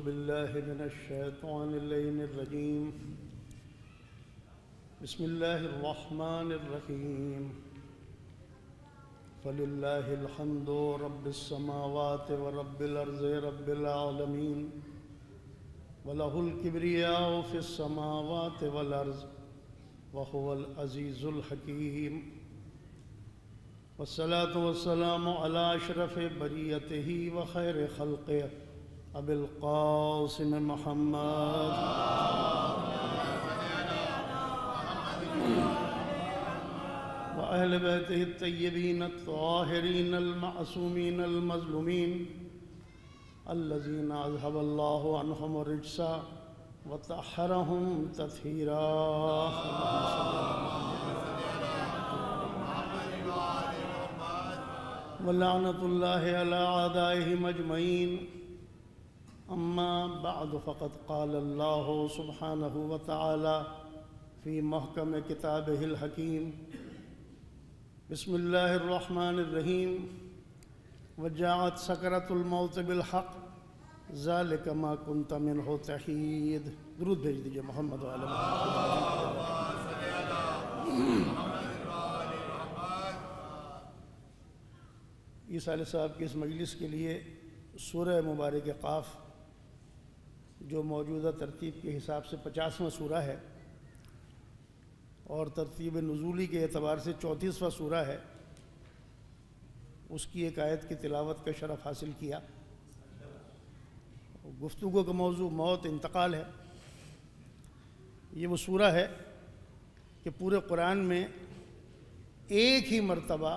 بالله من الشيطان اللعين الرجيم. بسم الله الرحمن الرحيم. فلله الحمد رب السماوات ورب الأرض رب العالمين وله الكبرياء في السماوات والأرض وهو العزيز الحكيم. والصلاة والسلام على أشرف بريته وخير خلقه أبي القاسم محمد وأهل بيته الطيبين الطاهرين المعصومين المظلومين الذين أذهب الله عنهم الرجس وطهرهم تطهيرا. ولعنة الله على أعدائهم أجمعين. أما بعد فقد قال الله سبحانه وتعالى في محكم كتابه الحكيم. بسم الله الرحمن الرحيم. وجاءت سكرة الموت بالحق ذلك ما كنت منه تحيد. درود بھیج دیجئے محمد و علی عیسیٰ علیہ صاحب کی اس مجلس کے لیے سورہ مبارک قاف جو موجودہ ترتیب کے حساب سے 50واں سورہ ہے اور ترتیب نزولی کے اعتبار سے 34واں سورہ ہے، اس کی ایک آیت کی تلاوت کا شرف حاصل کیا. گفتگو کا موضوع موت انتقال ہے. یہ وہ سورہ ہے کہ پورے قرآن میں ایک ہی مرتبہ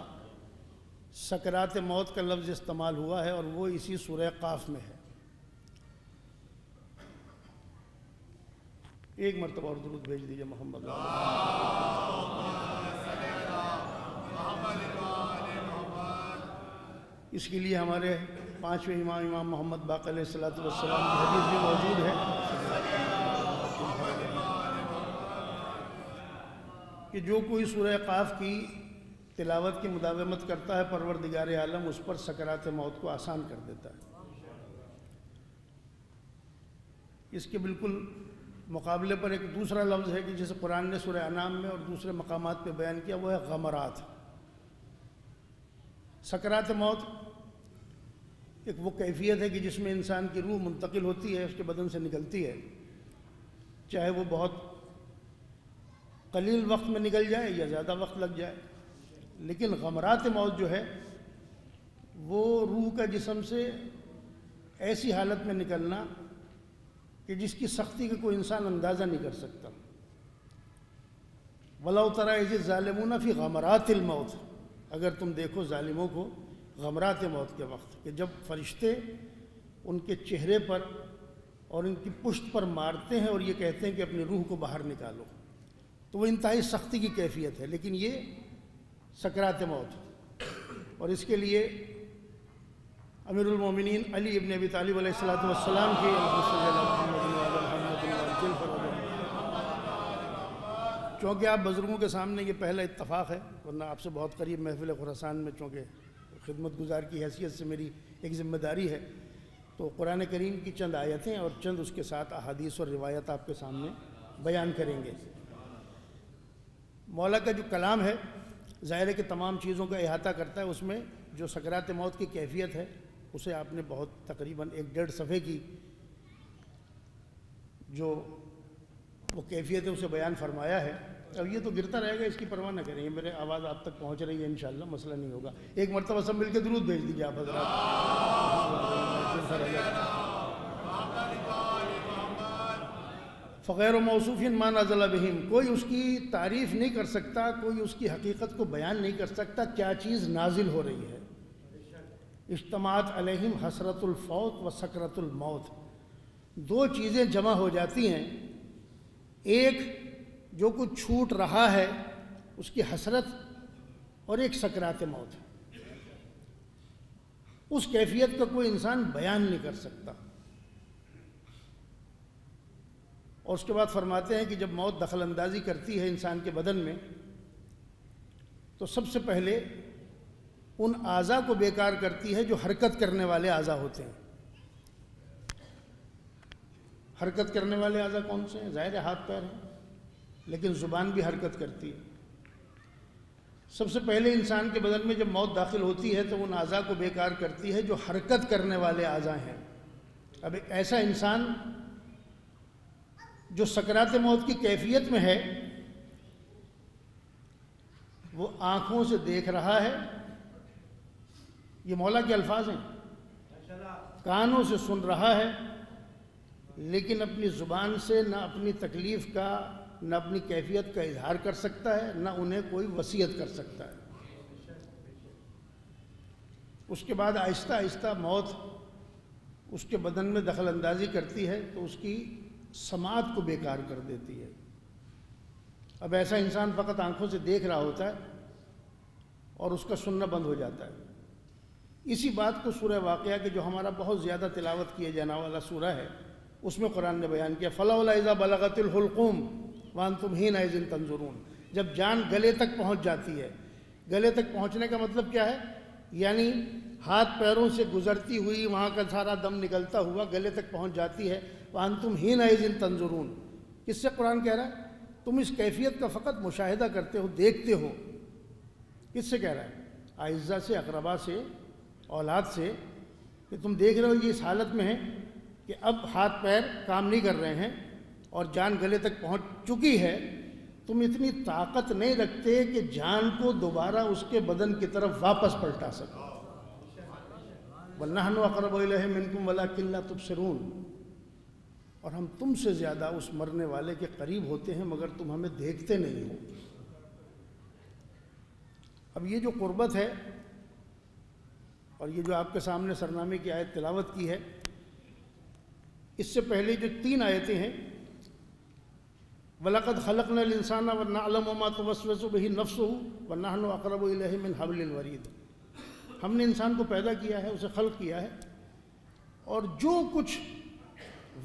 سکرات موت کا لفظ استعمال ہوا ہے اور وہ اسی سورہ قاف میں ہے. ایک مرتبہ اور درود بھیج دیجئے محمد. اس کے لیے ہمارے 5ویں امام محمد باقر علیہ الصلوۃ والسلام کی حدیث بھی موجود ہے کہ جو کوئی سورہ قاف کی تلاوت کی مداومت کرتا ہے پروردگار عالم اس پر سکرات موت کو آسان کر دیتا ہے. اس کے بالکل مقابلے پر ایک دوسرا لفظ ہے کہ جسے قرآن نے سورہ انعام میں اور دوسرے مقامات پہ بیان کیا، وہ ہے غمرات. سکرات موت ایک وہ کیفیت ہے کہ جس میں انسان کی روح منتقل ہوتی ہے، اس کے بدن سے نکلتی ہے، چاہے وہ بہت قلیل وقت میں نکل جائے یا زیادہ وقت لگ جائے. لیکن غمرات موت جو ہے وہ روح کا جسم سے ایسی حالت میں نکلنا کہ جس کی سختی کا کوئی انسان اندازہ نہیں کر سکتا. وَلَوْ تَرَىٰ إِذِ الظَّالِمُونَ فِي غَمَرَاتِ الْمَوْتِ. اگر تم دیکھو ظالموں کو غمرات موت کے وقت کہ جب فرشتے ان کے چہرے پر اور ان کی پشت پر مارتے ہیں اور یہ کہتے ہیں کہ اپنی روح کو باہر نکالو، تو وہ انتہائی سختی کی کیفیت ہے. لیکن یہ سکرات موت، اور اس کے لیے امیر المومنین علی ابن ابی طالب علیہ السلام کی چونکہ آپ بزرگوں کے سامنے یہ پہلا اتفاق ہے، ورنہ آپ سے بہت قریب محفل خراسان میں چونکہ خدمت گزار کی حیثیت سے میری ایک ذمہ داری ہے، تو قرآن کریم کی چند آیتیں اور چند اس کے ساتھ احادیث اور روایت آپ کے سامنے بیان کریں گے. مولا کا جو کلام ہے ظاہر ہے کہ تمام چیزوں کا احاطہ کرتا ہے. اس میں جو سکرات موت کی کیفیت ہے اسے آپ نے بہت تقریباً 1.5 صفحے کی جو وہ کیفیت ہے اسے بیان فرمایا ہے. اب یہ تو گرتا رہے گا، اس کی پرواہ نہ کریں، میرے آواز آپ تک پہنچ رہی ہے انشاءاللہ، مسئلہ نہیں ہوگا. ایک مرتبہ سب مل کے درود بھیج دیجیے آپ حضرات. فغیر و موصوف ما نزل بہم. کوئی اس کی تعریف نہیں کر سکتا، کوئی اس کی حقیقت کو بیان نہیں کر سکتا کیا چیز نازل ہو رہی ہے. اجتماعت علیہم حسرت الفوت و سکرت الموت. دو چیزیں جمع ہو جاتی ہیں، ایک جو کچھ چھوٹ رہا ہے اس کی حسرت، اور ایک سکرات موت. اس کیفیت کا کوئی انسان بیان نہیں کر سکتا. اور اس کے بعد فرماتے ہیں کہ جب موت دخل اندازی کرتی ہے انسان کے بدن میں تو سب سے پہلے ان اعضاء کو بیکار کرتی ہے جو حرکت کرنے والے اعضاء ہوتے ہیں. حرکت کرنے والے اعضاء کون سے ہیں؟ ظاہر ہے ہاتھ پیر ہیں، لیکن زبان بھی حرکت کرتی ہے۔ سب سے پہلے انسان کے بدن میں جب موت داخل ہوتی ہے تو ان اعضاء کو بیکار کرتی ہے جو حرکت کرنے والے اعضاء ہیں۔ اب ایک ایسا انسان جو سکرات موت کی کیفیت میں ہے، وہ آنکھوں سے دیکھ رہا ہے، یہ مولا کے الفاظ ہیں، کانوں سے سن رہا ہے، لیکن اپنی زبان سے نہ اپنی تکلیف کا نہ اپنی کیفیت کا اظہار کر سکتا ہے، نہ انہیں کوئی وصیت کر سکتا ہے۔ اس کے بعد آہستہ آہستہ موت اس کے بدن میں دخل اندازی کرتی ہے تو اس کی سماعت کو بیکار کر دیتی ہے۔ اب ایسا انسان فقط آنکھوں سے دیکھ رہا ہوتا ہے اور اس کا سننا بند ہو جاتا ہے۔ اسی بات کو سورہ واقعہ کے جو ہمارا بہت زیادہ تلاوت کیے جانے والا سورہ ہے، اس میں قرآن نے بیان کیا فَلَوْلَا إِذَا بَلَغَتِ الْحُلْقُومَ وَأَنْتُمْ حِينَئِذٍ تَنظُرُونَ۔ جب جان گلے تک پہنچ جاتی ہے، گلے تک پہنچنے کا مطلب کیا ہے؟ یعنی ہاتھ پیروں سے گزرتی ہوئی وہاں کا سارا دم نکلتا ہوا گلے تک پہنچ جاتی ہے۔ وَأَنْتُمْ حِينَئِذٍ تَنظُرُونَ، کس سے قرآن کہہ رہا ہے؟ تم اس کیفیت کا فقط مشاہدہ کرتے ہو، دیکھتے ہو۔ کس سے کہہ رہا ہے؟ اعزاء سے، اقربا سے، اولاد سے، کہ تم دیکھ رہے ہو یہ اس حالت میں ہے کہ اب ہاتھ پیر کام نہیں کر رہے ہیں اور جان گلے تک پہنچ چکی ہے، تم اتنی طاقت نہیں رکھتے کہ جان کو دوبارہ اس کے بدن کی طرف واپس پلٹا سکو۔ وَنَحْنُ أَقْرَبُ إِلَيْهِ مِنْكُمْ وَلَكِنْ لَا تُبْصِرُونَ، اور ہم تم سے زیادہ اس مرنے والے کے قریب ہوتے ہیں مگر تم ہمیں دیکھتے نہیں ہو۔ اب یہ جو قربت ہے اور یہ جو آپ کے سامنے سرنامے کی آیت تلاوت کی ہے، اس سے پہلے جو 3 آیتیں ہیں وَلَقَدْ خَلَقْنَا الْإِنسَانَ وَنَعْلَمُ مَا تُوَسْوِسُ بِهِ نَفْسُهُ وَنَحْنُ أَقْرَبُ إِلَيْهِ مِنْ حَبْلِ الْوَرِيدِ۔ ہم نے انسان کو پیدا کیا ہے، اسے خلق کیا ہے، اور جو کچھ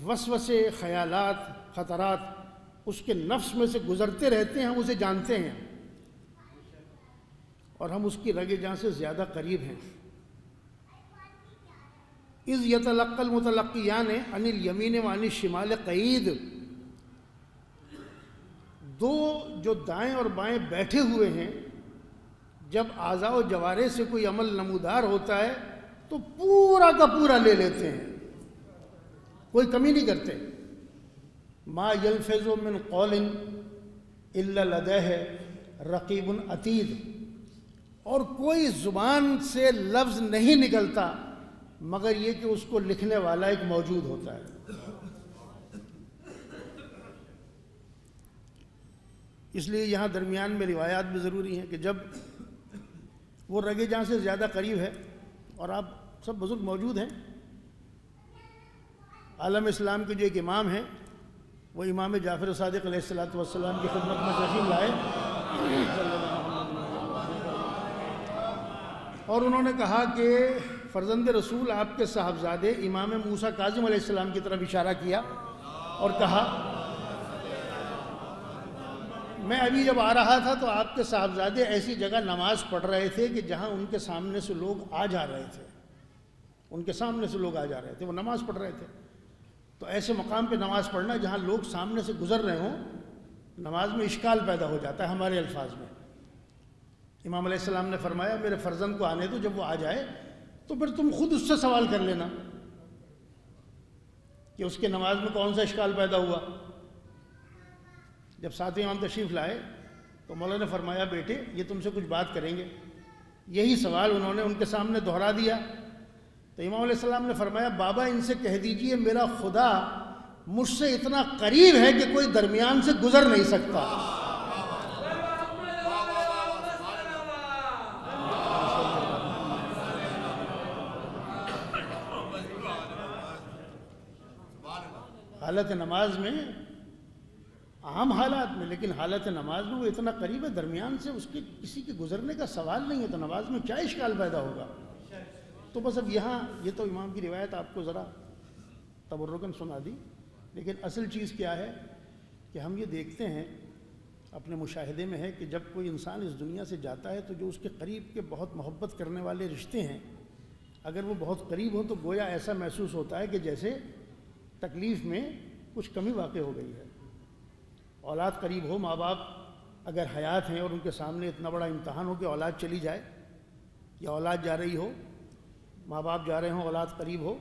وسوسے، خیالات، خطرات اس کے نفس میں سے گزرتے رہتے ہیں ہم اسے جانتے ہیں، اور ہم اس کی رگ جاں سے زیادہ قریب ہیں۔ اِذْ يَتَلَقَّى الْمُتَلَقِّيَانِ عَنِ الْيَمِينِ وَعَنِ الشِّمَالِ قَعِيدٌ، دو جو دائیں اور بائیں بیٹھے ہوئے ہیں، جب اعضاء و جوارح سے کوئی عمل نمودار ہوتا ہے تو پورا کا پورا لے لیتے ہیں، کوئی کمی نہیں کرتے۔ ما یلفظ من قول الا لدیہ رقیب عتید، اور کوئی زبان سے لفظ نہیں نکلتا مگر یہ کہ اس کو لکھنے والا ایک موجود ہوتا ہے۔ اس لیے یہاں درمیان میں روایات بھی ضروری ہیں کہ جب وہ رگے جاں سے زیادہ قریب ہے اور آپ سب بزرگ موجود ہیں، عالم اسلام کے جو ایک امام ہیں وہ امام جعفر صادق علیہ السلام کی خدمت میں تشریف لائے اور انہوں نے کہا کہ فرزند رسول آپ کے صاحبزادے امام موسیٰ کاظم علیہ السلام کی طرف اشارہ کیا اور کہا میں ابھی جب آ رہا تھا تو آپ کے صاحبزادے ایسی جگہ نماز پڑھ رہے تھے کہ جہاں ان کے سامنے سے لوگ آ جا رہے تھے، ان کے سامنے سے لوگ آ جا رہے تھے، وہ نماز پڑھ رہے تھے۔ تو ایسے مقام پہ نماز پڑھنا جہاں لوگ سامنے سے گزر رہے ہوں، نماز میں اشکال پیدا ہو جاتا ہے ہمارے الفاظ میں۔ امام علیہ السلام نے فرمایا میرے فرزند کو آنے دو، جب وہ آ جائے تو پھر تم خود اس سے سوال کر لینا کہ اس کے نماز میں کون سا اشکال پیدا ہوا۔ جب ساتھ امام تشریف لائے تو مولا نے فرمایا بیٹے یہ تم سے کچھ بات کریں گے، یہی سوال انہوں نے ان کے سامنے دہرا دیا۔ تو امام علیہ السلام نے فرمایا بابا ان سے کہہ دیجئے میرا خدا مجھ سے اتنا قریب ہے کہ کوئی درمیان سے گزر نہیں سکتا۔ حالت نماز میں، عام حالات میں، لیکن حالت نماز میں وہ اتنا قریب ہے، درمیان سے اس کے کسی کے گزرنے کا سوال نہیں ہے، تو نماز میں کیا اشکال پیدا ہوگا۔ تو بس اب یہاں یہ تو امام کی روایت آپ کو ذرا تبرکاً سنا دی، لیکن اصل چیز کیا ہے کہ ہم یہ دیکھتے ہیں اپنے مشاہدے میں ہے کہ جب کوئی انسان اس دنیا سے جاتا ہے تو جو اس کے قریب کے بہت محبت کرنے والے رشتے ہیں اگر وہ بہت قریب ہوں تو گویا ایسا محسوس ہوتا ہے کہ جیسے تکلیف میں کچھ کمی واقع ہو گئی ہے۔ اولاد قریب ہو، ماں باپ اگر حیات ہیں اور ان کے سامنے اتنا بڑا امتحان ہو کہ اولاد چلی جائے یا اولاد جا رہی ہو، ماں باپ جا رہے ہوں، اولاد قریب ہو،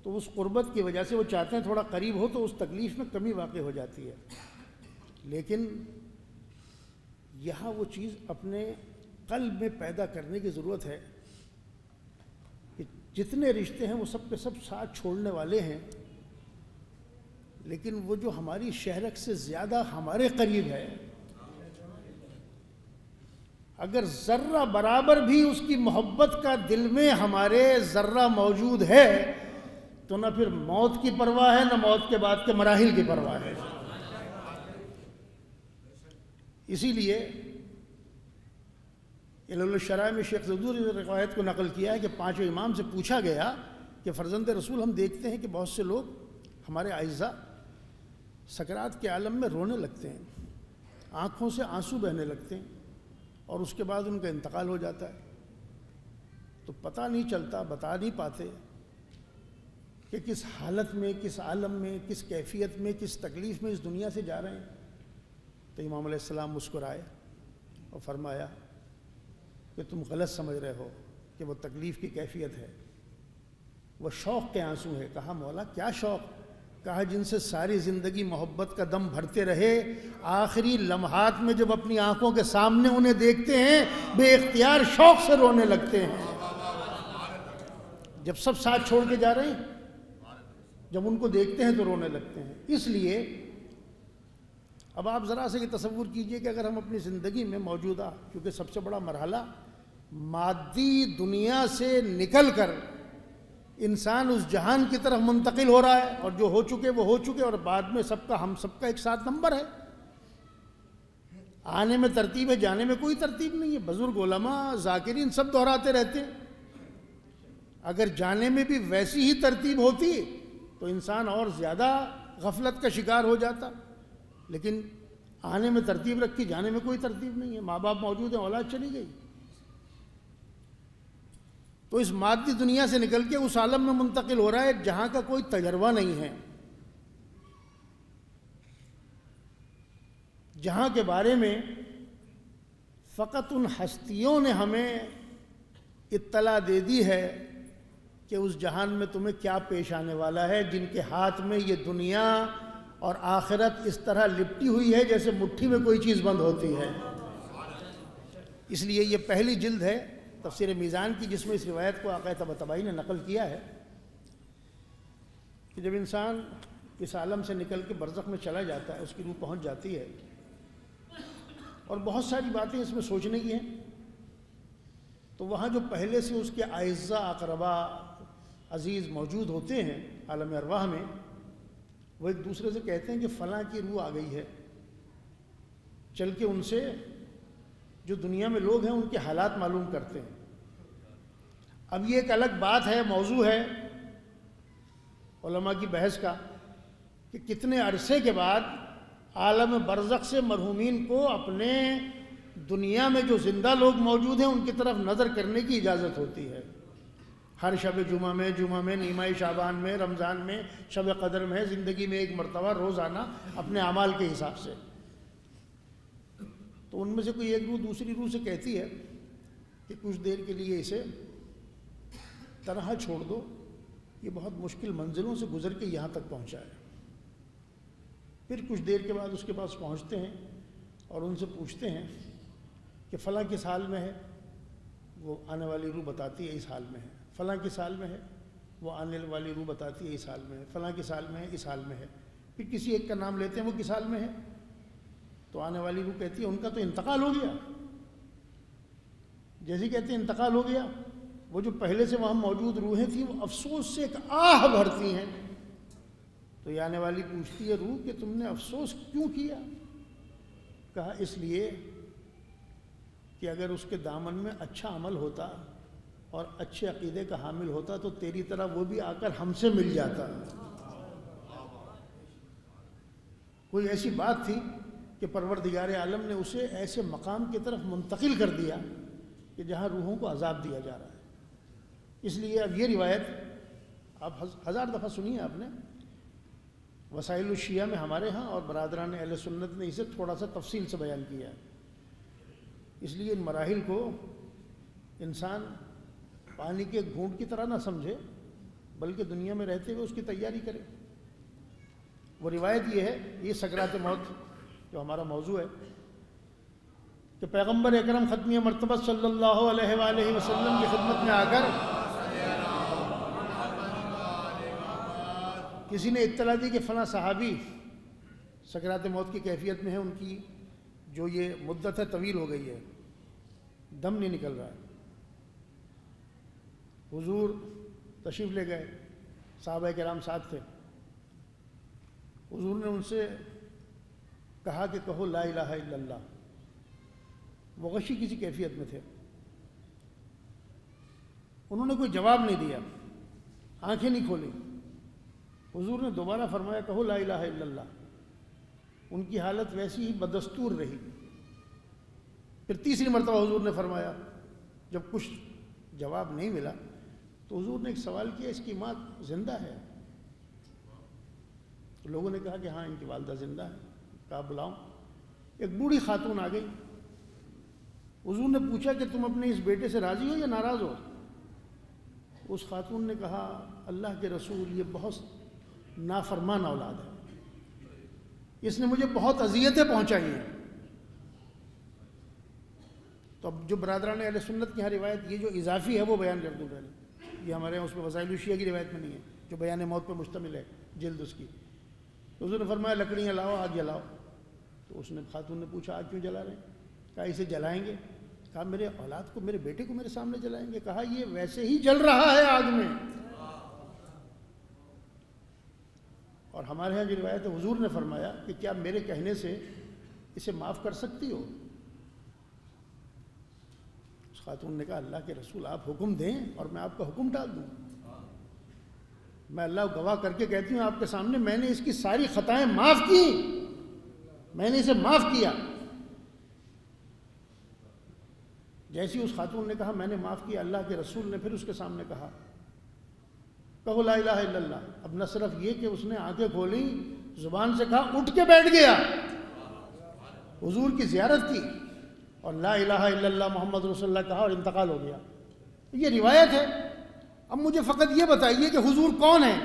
تو اس قربت کی وجہ سے وہ چاہتے ہیں تھوڑا قریب ہو، تو اس تکلیف میں کمی واقع ہو جاتی ہے۔ لیکن یہاں وہ چیز اپنے قلب میں پیدا کرنے کی ضرورت ہے کہ جتنے رشتے ہیں وہ سب کے سب ساتھ چھوڑنے والے ہیں، لیکن وہ جو ہماری شہرک سے زیادہ ہمارے قریب ہے، اگر ذرہ برابر بھی اس کی محبت کا دل میں ہمارے ذرہ موجود ہے تو نہ پھر موت کی پرواہ ہے، نہ موت کے بعد کے مراحل کی پرواہ ہے۔ اسی لیے علل الشرائع میں شیخ زدور نے روایت کو نقل کیا ہے کہ پانچوں امام سے پوچھا گیا کہ فرزند رسول، ہم دیکھتے ہیں کہ بہت سے لوگ ہمارے اعزاء سکرات کے عالم میں رونے لگتے ہیں، آنکھوں سے آنسو بہنے لگتے ہیں، اور اس کے بعد ان کا انتقال ہو جاتا ہے، تو پتہ نہیں چلتا، بتا نہیں پاتے کہ کس حالت میں، کس عالم میں، کس کیفیت میں، کس تکلیف میں اس دنیا سے جا رہے ہیں۔ تو امام علیہ السلام مسکرائے اور فرمایا کہ تم غلط سمجھ رہے ہو کہ وہ تکلیف کی کیفیت ہے، وہ شوق کے آنسو ہے۔ کہا مولا کیا شوق؟ کہا جن سے ساری زندگی محبت کا دم بھرتے رہے، آخری لمحات میں جب اپنی آنکھوں کے سامنے انہیں دیکھتے ہیں بے اختیار شوق سے رونے لگتے ہیں۔ جب سب ساتھ چھوڑ کے جا رہے ہیں، جب ان کو دیکھتے ہیں تو رونے لگتے ہیں۔ اس لیے اب آپ ذرا سے یہ تصور کیجئے کہ اگر ہم اپنی زندگی میں موجودہ، کیونکہ سب سے بڑا مرحلہ مادی دنیا سے نکل کر انسان اس جہان کی طرف منتقل ہو رہا ہے، اور جو ہو چکے وہ ہو چکے، اور بعد میں سب کا، ہم سب کا ایک ساتھ نمبر ہے۔ آنے میں ترتیب ہے، جانے میں کوئی ترتیب نہیں ہے۔ بزرگ علماء ذاکرین سب دہراتے رہتے ہیں، اگر جانے میں بھی ویسی ہی ترتیب ہوتی تو انسان اور زیادہ غفلت کا شکار ہو جاتا، لیکن آنے میں ترتیب رکھی، جانے میں کوئی ترتیب نہیں ہے۔ ماں باپ موجود ہیں، اولاد چلی گئی، تو اس مادی دنیا سے نکل کے اس عالم میں منتقل ہو رہا ہے جہاں کا کوئی تجربہ نہیں ہے، جہاں کے بارے میں فقط ان ہستیوں نے ہمیں اطلاع دے دی ہے کہ اس جہان میں تمہیں کیا پیش آنے والا ہے، جن کے ہاتھ میں یہ دنیا اور آخرت اس طرح لپٹی ہوئی ہے جیسے مٹھی میں کوئی چیز بند ہوتی ہے۔ اس لیے یہ پہلی جلد ہے تفسیر میزان کی، جس میں اس روایت کو آقا طباطبائی نے نقل کیا ہے کہ جب انسان اس عالم سے نکل کے برزخ میں چلا جاتا ہے، اس کی روح پہنچ جاتی ہے، اور بہت ساری باتیں اس میں سوچنے کی ہیں، تو وہاں جو پہلے سے اس کے اعزاء، اقربا، عزیز موجود ہوتے ہیں عالم ارواح میں، وہ ایک دوسرے سے کہتے ہیں کہ فلاں کی روح آ گئی ہے، چل کے ان سے جو دنیا میں لوگ ہیں ان کے حالات معلوم کرتے ہیں۔ اب یہ ایک الگ بات ہے، موضوع ہے علماء کی بحث کا کہ کتنے عرصے کے بعد عالم برزخ سے مرحومین کو اپنے دنیا میں جو زندہ لوگ موجود ہیں ان کی طرف نظر کرنے کی اجازت ہوتی ہے۔ ہر شب جمعہ میں، نیمہ شعبان میں، رمضان میں، شب قدر میں، زندگی میں ایک مرتبہ روزانہ اپنے اعمال کے حساب سے۔ تو ان میں سے کوئی ایک روح دوسری روح سے کہتی ہے کہ کچھ دیر کے لیے اسے تنہا چھوڑ دو، یہ بہت مشکل منزلوں سے گزر کے یہاں تک پہنچا ہے۔ پھر کچھ دیر کے بعد اس کے پاس پہنچتے ہیں اور ان سے پوچھتے ہیں کہ فلاں کس حال میں ہے؟ وہ آنے والی روح بتاتی ہے اس حال میں ہے۔ فلاں کس حال میں ہے؟ وہ آنے والی روح بتاتی ہے اس حال میں ہے۔ فلاں کس حال میں ہے؟ اس حال میں ہے۔ پھر کسی ایک کا نام لیتے ہیں، وہ کس حال میں ہے؟ تو آنے والی روح کہتی ہے ان کا تو انتقال ہو گیا۔ جیسے کہتے ہیں انتقال ہو گیا، وہ جو پہلے سے وہاں موجود روحیں تھیں وہ افسوس سے ایک آہ بھرتی ہیں۔ تو یہ آنے والی پوچھتی ہے روح کہ تم نے افسوس کیوں کیا؟ کہا اس لیے کہ اگر اس کے دامن میں اچھا عمل ہوتا اور اچھے عقیدے کا حامل ہوتا تو تیری طرح وہ بھی آ کر ہم سے مل جاتا۔ کوئی ایسی بات تھی کہ پروردگار عالم نے اسے ایسے مقام کی طرف منتقل کر دیا کہ جہاں روحوں کو عذاب دیا جا رہا ہے۔ اس لیے اب یہ روایت آپ ہزار دفعہ سنی ہے آپ نے وسائل الشیعہ میں ہمارے ہاں اور برادران اہل سنت نے اسے تھوڑا سا تفصیل سے بیان کیا ہے۔ اس لیے ان مراحل کو انسان پانی کے گھونٹ کی طرح نہ سمجھے، بلکہ دنیا میں رہتے ہوئے اس کی تیاری کرے۔ وہ روایت یہ ہے، یہ سکرات موت جو ہمارا موضوع ہے، کہ پیغمبر اکرم ختمیہ مرتبہ صلی اللہ علیہ وآلہ وسلم کی خدمت میں آ کر کسی نے اطلاع دی کہ فلاں صحابی سکرات موت کی کیفیت میں ہے، ان کی جو یہ مدت ہے طویل ہو گئی ہے، دم نہیں نکل رہا ہے۔ حضور تشریف لے گئے، صحابہ کرام ساتھ تھے۔ حضور نے ان سے کہا کہ کہو لا الہ الا اللہ۔ وہ غشی کسی کیفیت میں تھے، انہوں نے کوئی جواب نہیں دیا، آنکھیں نہیں کھولی۔ حضور نے دوبارہ فرمایا کہو لا الہ الا اللہ۔ ان کی حالت ویسی ہی بدستور رہی۔ پھر تیسری مرتبہ حضور نے فرمایا، جب کچھ جواب نہیں ملا تو حضور نے ایک سوال کیا، اس کی ماں زندہ ہے؟ تو لوگوں نے کہا کہ ہاں ان کی والدہ زندہ ہے۔ کہا بلاؤں۔ ایک بوڑھی خاتون آ گئی۔ حضور نے پوچھا کہ تم اپنے اس بیٹے سے راضی ہو یا ناراض ہو؟ اس خاتون نے کہا اللہ کے رسول، یہ بہت نافرمان اولاد ہے، اس نے مجھے بہت اذیتیں پہنچائی ہیں۔ تو اب جو برادران اہل سنت کی یہاں روایت یہ جو اضافی ہے وہ بیان کر دوں پہلے، یہ ہمارے یہاں اس میں وسائل الشیعہ کی روایت میں نہیں ہے، جو بیان موت پہ مشتمل ہے، جلد اس کی۔ تو حضور نے فرمایا لکڑیاں لاؤ، آگ جلاؤ۔ تو اس نے خاتون نے پوچھا آگ کیوں جلا رہے ہیں؟ کہا اسے جلائیں گے۔ کہا میرے اولاد کو، میرے بیٹے کو میرے سامنے جلائیں گے؟ کہا یہ ویسے ہی جل رہا ہے آگ میں۔ اور ہمارے ہاں جو روایت ہے، حضور نے فرمایا کہ کیا میرے کہنے سے اسے معاف کر سکتی ہو؟ اس خاتون نے کہا اللہ کے رسول آپ حکم دیں اور میں آپ کا حکم ٹال دوں۔ میں اللہ گواہ کر کے کہتی ہوں آپ کے سامنے، میں نے اس کی ساری خطائیں معاف کی، میں نے اسے معاف کیا۔ جیسی اس خاتون نے کہا میں نے معاف کیا، اللہ کے رسول نے پھر اس کے سامنے کہا کہو لا الہ الا اللہ۔ اب نہ صرف یہ کہ اس نے آنکھیں کھولی، زبان سے کہا، اٹھ کے بیٹھ گیا، حضور کی زیارت کی اور لا الہ الا اللہ محمد رسول اللہ کہا اور انتقال ہو گیا۔ یہ روایت ہے۔ اب مجھے فقط یہ بتائیے کہ حضور کون ہیں؟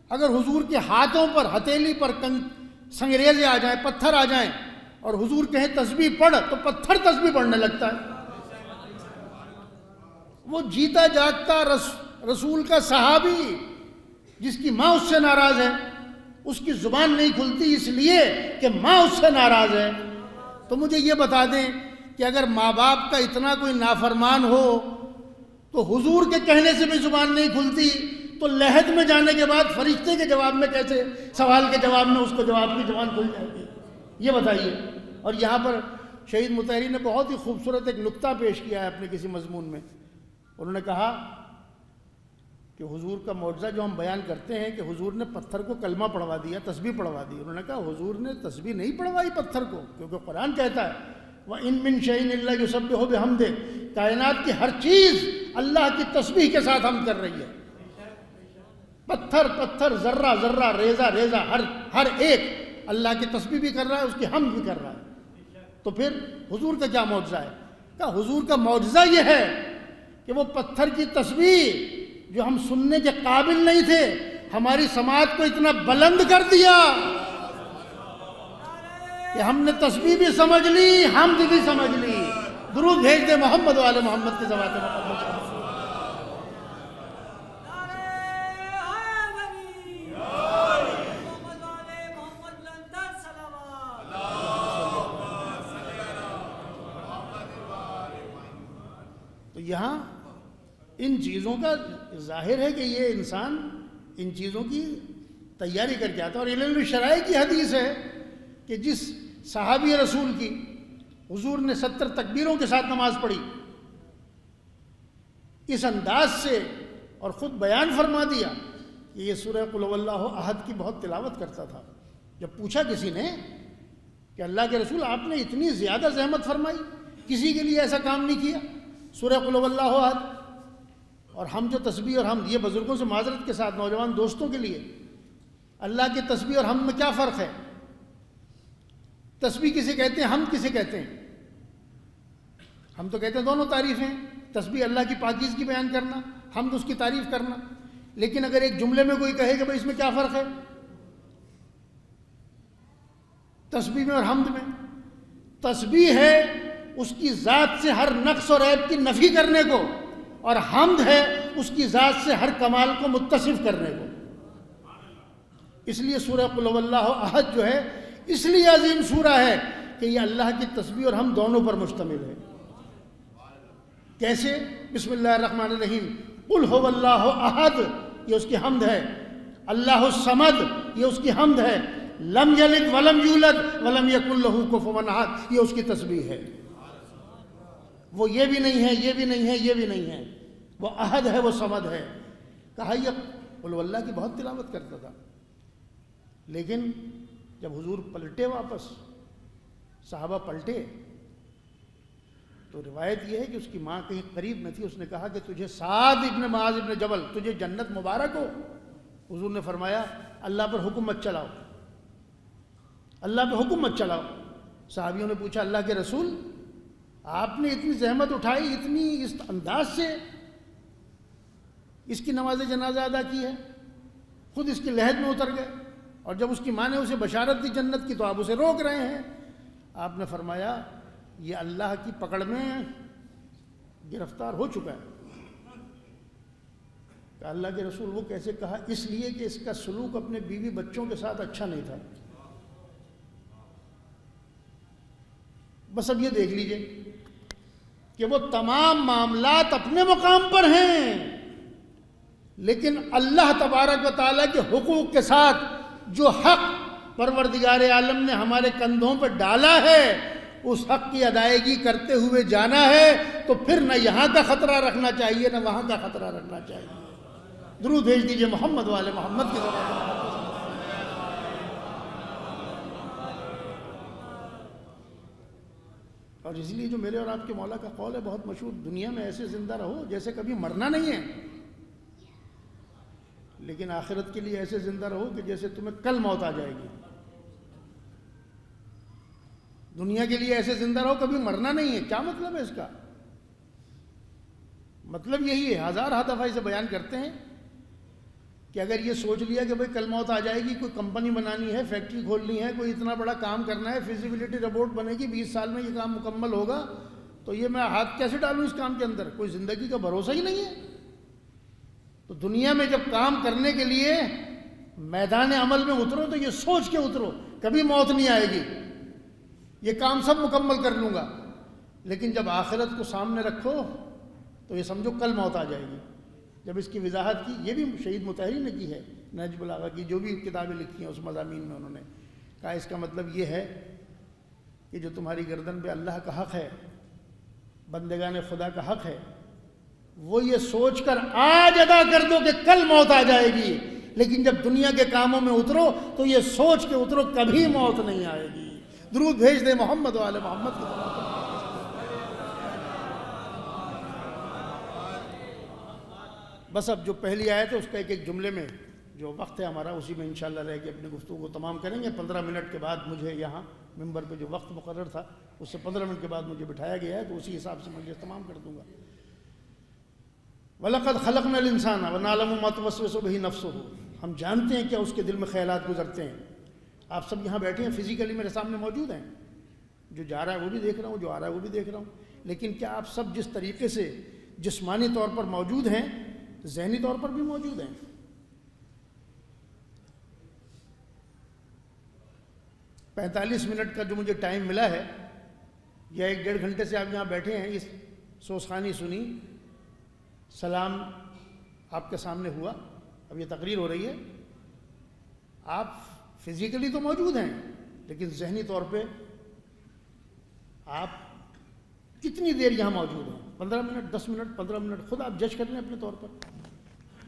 اگر حضور کے ہاتھوں پر، ہتھیلی پر سنگریزے آ جائیں، پتھر آ جائیں اور حضور کہیں تسبیح پڑھ تو پتھر تسبیح پڑھنے لگتا ہے۔ وہ جیتا جاگتا رسول کا صحابی جس کی ماں اس سے ناراض ہے، اس کی زبان نہیں کھلتی اس لیے کہ ماں اس سے ناراض ہے۔ تو مجھے یہ بتا دیں کہ اگر ماں باپ کا اتنا کوئی نافرمان ہو تو حضور کے کہنے سے بھی زبان نہیں کھلتی، تو لحد میں جانے کے بعد فرشتے کے جواب میں کیسے، سوال کے جواب میں اس کو جواب کی زبان کھل جائے گی؟ یہ بتائیے۔ اور یہاں پر شہید مطہری نے بہت ہی خوبصورت ایک نکتہ پیش کیا ہے اپنے کسی مضمون میں۔ انہوں نے کہا کہ حضور کا معجزہ جو ہم بیان کرتے ہیں کہ حضور نے پتھر کو کلمہ پڑھوا دیا، تسبیح پڑھوا دی، انہوں نے کہا حضور نے تسبیح نہیں پڑھوائی پتھر کو، کیونکہ قرآن کہتا ہے وَإِن مِّن شَيْءٍ إِلَّا يُسَبِّحُ بِحَمْدِهِ، کائنات کی ہر چیز اللہ کی تسبیح کے ساتھ حمد کر رہی ہے۔ پتھر پتھر، ذرہ ذرہ، ریزہ ریزہ، ہر ایک اللہ کی تسبیح بھی کر رہا ہے، اس کی حمد بھی کر رہا ہے۔ تو پھر حضور کا کیا معجزہ ہے؟ کہا حضور کا معجزہ یہ ہے کہ وہ پتھر کی تسبیح جو ہم سننے کے قابل نہیں تھے، ہماری سماعت کو اتنا بلند کر دیا کہ ہم نے تسبیح بھی سمجھ لی، حمد بھی سمجھ لی۔ درود بھیج دے محمد والے محمد کے ذوات مقدس۔ تو یہاں ان چیزوں کا ظاہر ہے کہ یہ انسان ان چیزوں کی تیاری کر کے آتا ہے۔ اور علل الشرائع کی حدیث ہے کہ جس صحابی رسول کی حضور نے 70 تکبیروں کے ساتھ نماز پڑھی، اس انداز سے اور خود بیان فرما دیا کہ یہ سورہ قل هو اللہ احد کی بہت تلاوت کرتا تھا۔ جب پوچھا کسی نے کہ اللہ کے رسول آپ نے اتنی زیادہ زحمت فرمائی، کسی کے لیے ایسا کام نہیں کیا، سورہ قل هو اللہ احد، اور ہم جو تسبیح اور ہم یہ بزرگوں سے معذرت کے ساتھ نوجوان دوستوں کے لیے اللہ کی تسبیح اور حمد میں کیا فرق ہے؟ تسبیح کسے کہتے ہیں، حمد کسے کہتے ہیں؟ ہم تو کہتے ہیں دونوں تعریفیں، تسبیح اللہ کی پاکیزگی بیان کرنا، حمد اس کی تعریف کرنا. لیکن اگر ایک جملے میں کوئی کہے کہ بھئی اس میں کیا فرق ہے تسبیح میں اور حمد میں؟ تسبیح ہے اس کی ذات سے ہر نقص اور عیب کی نفی کرنے کو، اور حمد ہے اس کی ذات سے ہر کمال کو متصف کرنے کو. اس لیے سورہ قل هو اللہ احد جو ہے اس لیے عظیم سورہ ہے کہ یہ اللہ کی تسبیح اور حمد دونوں پر مشتمل ہے. کیسے؟ بسم اللہ الرحمن الرحیم، قل هو اللہ احد یہ اس کی حمد ہے، اللہ الصمد یہ اس کی حمد ہے، لم یلد ولم یولد ولم یکن لہ کفوا احد یہ اس کی تسبیح ہے. وہ یہ بھی نہیں ہے، یہ بھی نہیں ہے، یہ بھی نہیں ہے، وہ احد ہے، وہ صمد ہے. کہا یہ قل هو اللہ کی بہت تلاوت کرتا تھا، لیکن جب حضور پلٹے واپس، صحابہ پلٹے، تو روایت یہ ہے کہ اس کی ماں کہیں قریب میں تھی. اس نے کہا کہ تجھے سعد ابن معاذ ابن جبل، تجھے جنت مبارک ہو. حضور نے فرمایا اللہ پر حکم مت چلاؤ، اللہ پہ حکم مت چلاؤ. صحابیوں نے پوچھا اللہ کے رسول آپ نے اتنی زحمت اٹھائی، اتنی اس انداز سے اس کی نماز جنازہ ادا کی ہے، خود اس کے لحد میں اتر گئے، اور جب اس کی ماں نے اسے بشارت دی جنت کی تو آپ اسے روک رہے ہیں. آپ نے فرمایا یہ اللہ کی پکڑ میں گرفتار ہو چکا ہے. کہ اللہ کے رسول وہ کیسے؟ کہا اس لیے کہ اس کا سلوک اپنے بیوی بچوں کے ساتھ اچھا نہیں تھا. بس اب یہ دیکھ لیجئے کہ وہ تمام معاملات اپنے مقام پر ہیں، لیکن اللہ تبارک و تعالیٰ کے حقوق کے ساتھ جو حق پروردگار عالم نے ہمارے کندھوں پر ڈالا ہے اس حق کی ادائیگی کرتے ہوئے جانا ہے. تو پھر نہ یہاں کا خطرہ رکھنا چاہیے نہ وہاں کا خطرہ رکھنا چاہیے. درود بھیج دیجئے محمد والے محمد کی طرف. اور اس لیے جو میرے اور آپ کے مولا کا قول ہے بہت مشہور، دنیا میں ایسے زندہ رہو جیسے کبھی مرنا نہیں ہے، لیکن آخرت کے لیے ایسے زندہ رہو کہ جیسے تمہیں کل موت آ جائے گی. دنیا کے لیے ایسے زندہ رہو کبھی مرنا نہیں ہے. کیا مطلب ہے اس کا؟ مطلب یہی ہے، ہزار دفعہ سے بیان کرتے ہیں کہ اگر یہ سوچ لیا کہ بھئی کل موت آ جائے گی، کوئی کمپنی بنانی ہے، فیکٹری کھولنی ہے، کوئی اتنا بڑا کام کرنا ہے، فیزیبلٹی رپورٹ بنے گی، 20 سال میں یہ کام مکمل ہوگا، تو یہ میں ہاتھ کیسے ڈالوں اس کام کے اندر؟ کوئی زندگی کا بھروسہ ہی نہیں ہے. تو دنیا میں جب کام کرنے کے لیے میدان عمل میں اترو تو یہ سوچ کے اترو کبھی موت نہیں آئے گی، یہ کام سب مکمل کر لوں گا. لیکن جب آخرت کو سامنے رکھو تو یہ سمجھو کل موت آ جائے گی. جب اس کی وضاحت کی، یہ بھی شہید مطہری نے کی ہے، نہج البلاغہ کی جو بھی کتابیں لکھی ہیں اس مضامین میں، انہوں نے کہا اس کا مطلب یہ ہے کہ جو تمہاری گردن پہ اللہ کا حق ہے، بندگان خدا کا حق ہے، وہ یہ سوچ کر آج ادا کر دو کہ کل موت آ جائے گی. لیکن جب دنیا کے کاموں میں اترو تو یہ سوچ کے اترو کبھی موت نہیں آئے گی. درود بھیج دے محمد والے محمد کی طرف. بس اب جو پہلی آیت ہے اس کا ایک جملے میں جو وقت ہے ہمارا اسی میں انشاءاللہ رہ کے اپنی گفتگو کو تمام کریں گے. 15 منٹ کے بعد مجھے یہاں ممبر پہ جو وقت مقرر تھا اس سے 15 منٹ کے بعد مجھے بٹھایا گیا ہے، تو اسی حساب سے مجھے تمام کر دوں گا. وَلَقَدْ خَلَقْنَا الْإِنسَانَ وَنَعْلَمُ مَا تُوَسْوِسُ بِهِ نَفْسُهُ. ہم جانتے ہیں کیا اس کے دل میں خیالات گزرتے ہیں. آپ سب یہاں بیٹھے ہیں، فزیکلی میرے سامنے موجود ہیں، جو جا رہا ہے وہ بھی دیکھ رہا ہوں، جو آ رہا ہے وہ بھی دیکھ رہا ہوں. لیکن کیا آپ سب جس طریقے سے جسمانی طور پر موجود ہیں ذہنی طور پر بھی موجود ہیں؟ پینتالیس منٹ کا جو مجھے ٹائم ملا ہے یا 1-1.5 گھنٹے سے آپ یہاں بیٹھے ہیں، اس سوسخانی سنی، سلام آپ کے سامنے ہوا، اب یہ تقریر ہو رہی ہے. آپ فزیکلی تو موجود ہیں لیکن ذہنی طور پہ آپ کتنی دیر یہاں موجود ہیں؟ 15 منٹ، 10 منٹ، 15 منٹ، خود آپ جج کر لیں اپنے طور پر،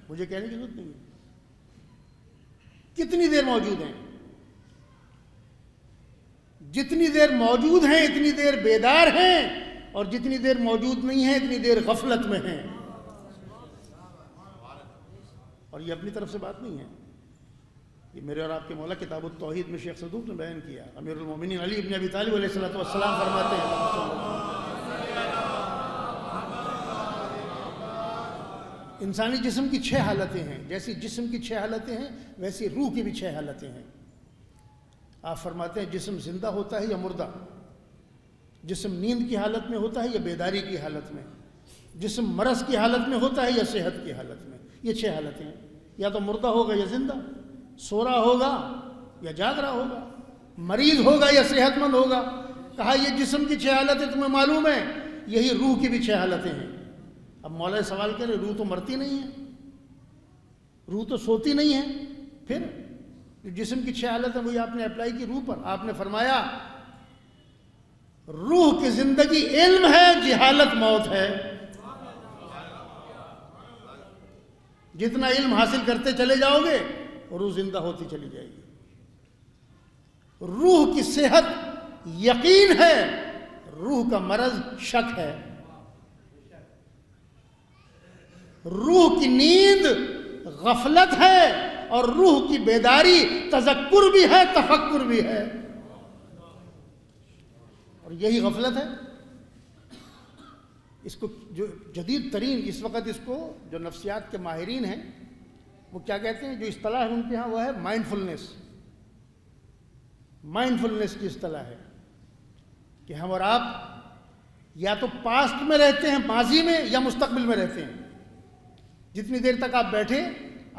مجھے کہنے کی ضرورت نہیں ہے. کتنی دیر موجود ہیں؟ جتنی دیر موجود ہیں اتنی دیر بیدار ہیں، اور جتنی دیر موجود نہیں ہیں اتنی دیر غفلت میں ہیں. اور یہ اپنی طرف سے بات نہیں ہے، یہ میرے اور آپ کے مولا کتاب التوحید میں شیخ صدوق نے بیان کیا. امیر المومنین علی ابن ابی طالب علیہ السلام فرماتے ہیں انسانی جسم کی 6 حالتیں ہیں. جیسی جسم کی 6 حالتیں ہیں ویسی روح کی بھی 6 حالتیں ہیں. آپ فرماتے ہیں جسم زندہ ہوتا ہے یا مردہ، جسم نیند کی حالت میں ہوتا ہے یا بیداری کی حالت میں، جسم مرض کی حالت میں ہوتا ہے یا صحت کی حالت میں. یہ 6 حالتیں ہیں. یا تو مردہ ہوگا یا زندہ، سو رہا ہوگا یا جاگ رہا ہوگا، مریض ہوگا یا صحت مند ہوگا. کہا یہ جسم کی 6 حالتیں تمہیں معلوم ہیں، یہی روح کی بھی 6 حالتیں ہیں. اب مولا سوال کرے روح تو مرتی نہیں ہے، روح تو سوتی نہیں ہے، پھر جسم کی 6 حالتیں وہی آپ نے اپلائی کی روح پر. آپ نے فرمایا روح کی زندگی علم ہے، جہالت موت ہے. جتنا علم حاصل کرتے چلے جاؤ گے روح زندہ ہوتی چلی جائے گی. روح کی صحت یقین ہے، روح کا مرض شک ہے. روح کی نیند غفلت ہے اور روح کی بیداری تذکر بھی ہے، تفکر بھی ہے. اور یہی غفلت ہے. اس کو جو جدید ترین اس وقت اس کو جو نفسیات کے ماہرین ہیں وہ کیا کہتے ہیں، جو اصطلاح ہے ان کے ہاں وہ ہے مائنڈ فلنس. مائنڈ فلنس کی اصطلاح ہے کہ ہم اور آپ یا تو پاسٹ میں رہتے ہیں، ماضی میں، یا مستقبل میں رہتے ہیں. جتنی دیر تک آپ بیٹھے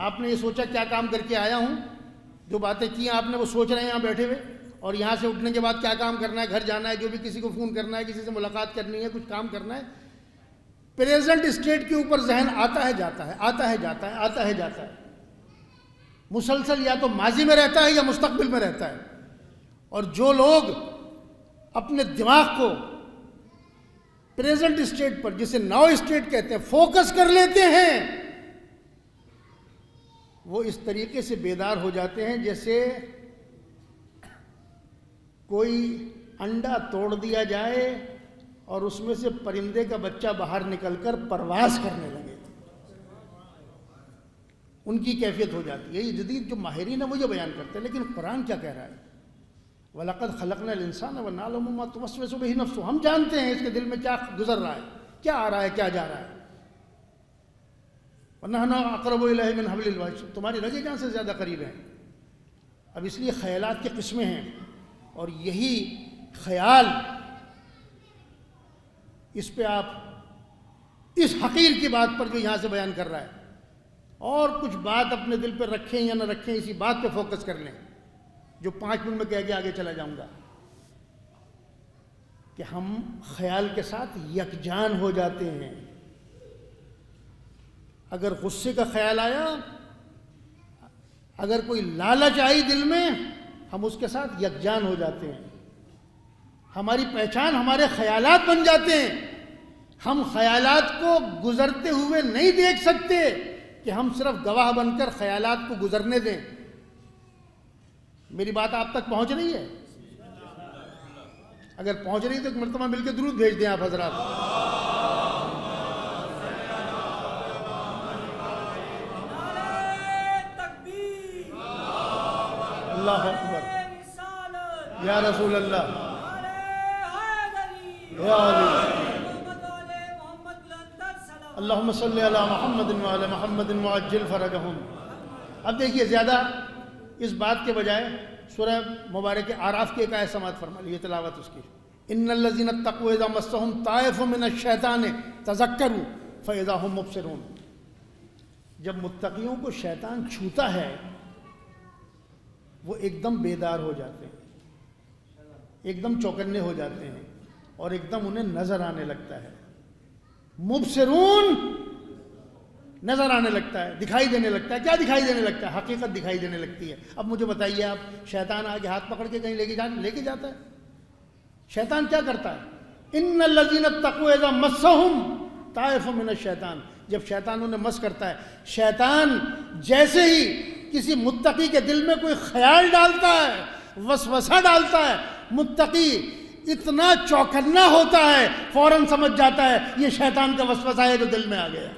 آپ نے یہ سوچا کیا کام کر کے آیا ہوں، جو باتیں کی آپ نے وہ سوچ رہے ہیں یہاں بیٹھے ہوئے، اور یہاں سے اٹھنے کے بعد کیا کام کرنا ہے، گھر جانا ہے، جو بھی کسی کو فون کرنا ہے، کسی سے ملاقات کرنی ہے، کچھ کام کرنا ہے. پریزنٹ اسٹیٹ کے اوپر ذہن آتا ہے جاتا ہے، آتا ہے جاتا ہے، آتا ہے جاتا ہے. مسلسل یا تو ماضی میں رہتا ہے یا مستقبل میں رہتا ہے. اور جو لوگ اپنے دماغ کو پریزنٹ اسٹیٹ پر، جسے ناؤ اسٹیٹ کہتے ہیں، فوکس کر لیتے ہیں، وہ اس طریقے سے بیدار ہو جاتے ہیں جیسے کوئی انڈا توڑ دیا جائے اور اس میں سے پرندے کا بچہ باہر نکل کر پرواز کرنے لگے. ان کی کیفیت ہو جاتی ہے. یہ جدید جو ماہرین ہیں وہ یہ بیان کرتے ہیں. لیکن قرآن کیا کہہ رہا ہے؟ وَلَقَدْ خَلَقْنَا الْإِنسَانَ وَنَعْلَمُ مَا تُوَسْوِسُ بِهِ نَفْسُهُ. ہم جانتے ہیں اس کے دل میں کیا گزر رہا ہے، کیا آ رہا ہے، کیا جا رہا ہے. وَنَحْنُ أَقْرَبُ إِلَيْهِ مِنْ حَبْلِ الْوَرِيدِ. تمہاری رگے جان سے زیادہ قریب ہیں. اب اس لیے خیالات کی قسمیں ہیں، اور یہی خیال اس پہ آپ اس حقیر کی بات پر جو یہاں سے بیان کر رہا ہے، اور کچھ بات اپنے دل پہ رکھیں یا نہ رکھیں، اسی بات پہ فوکس کر لیں جو 5 منٹ میں کہہ کے آگے چلا جاؤں گا، کہ ہم خیال کے ساتھ یکجان ہو جاتے ہیں. اگر غصے کا خیال آیا، اگر کوئی لالچ آئی دل میں، ہم اس کے ساتھ یکجان ہو جاتے ہیں. ہماری پہچان ہمارے خیالات بن جاتے ہیں. ہم خیالات کو گزرتے ہوئے نہیں دیکھ سکتے کہ ہم صرف گواہ بن کر خیالات کو گزرنے دیں. میری بات آپ تک پہنچ رہی ہے؟ اگر پہنچ رہی ہے تو ایک مرتبہ مل کے درود بھیج دیں آپ حضرات. اللہ اکبر، یا رسول اللہ، یا علی، اللہم صلی علی محمد وعلی محمد وعجل فرجہم. اب دیکھیے زیادہ اس بات کے بجائے سورہ مبارک اعراف کی ایک آیت سماعت فرما لیجیے، تلاوت اس کی. ان الذین اتقوا اذا مسهم طائف من الشیطان تذکروا فاذا هم مبصرون. جب متقیوں کو شیطان چھوتا ہے وہ ایک دم بیدار ہو جاتے ہیں، ایک دم چوکنے ہو جاتے ہیں، اور ایک دم انہیں نظر آنے لگتا ہے. مبصرون، نظر آنے لگتا ہے، دکھائی دینے لگتا ہے. کیا دکھائی دینے لگتا ہے؟ حقیقت دکھائی دینے لگتی ہے. اب مجھے بتائیے آپ، شیطان آگے ہاتھ پکڑ کے کہیں لے کے جاتا ہے؟ شیطان کیا کرتا ہے؟ ان الذین اتقوا اذا مسهم طائف من الشیطان. جب شیطان انہیں مس کرتا ہے، شیطان جیسے ہی کسی متقی کے دل میں کوئی خیال ڈالتا ہے، وسوسہ ڈالتا ہے، متقی اتنا چوکنا ہوتا ہے، فوراً سمجھ جاتا ہے یہ شیطان کا وسوسہ ہے جو دل میں آ گیا.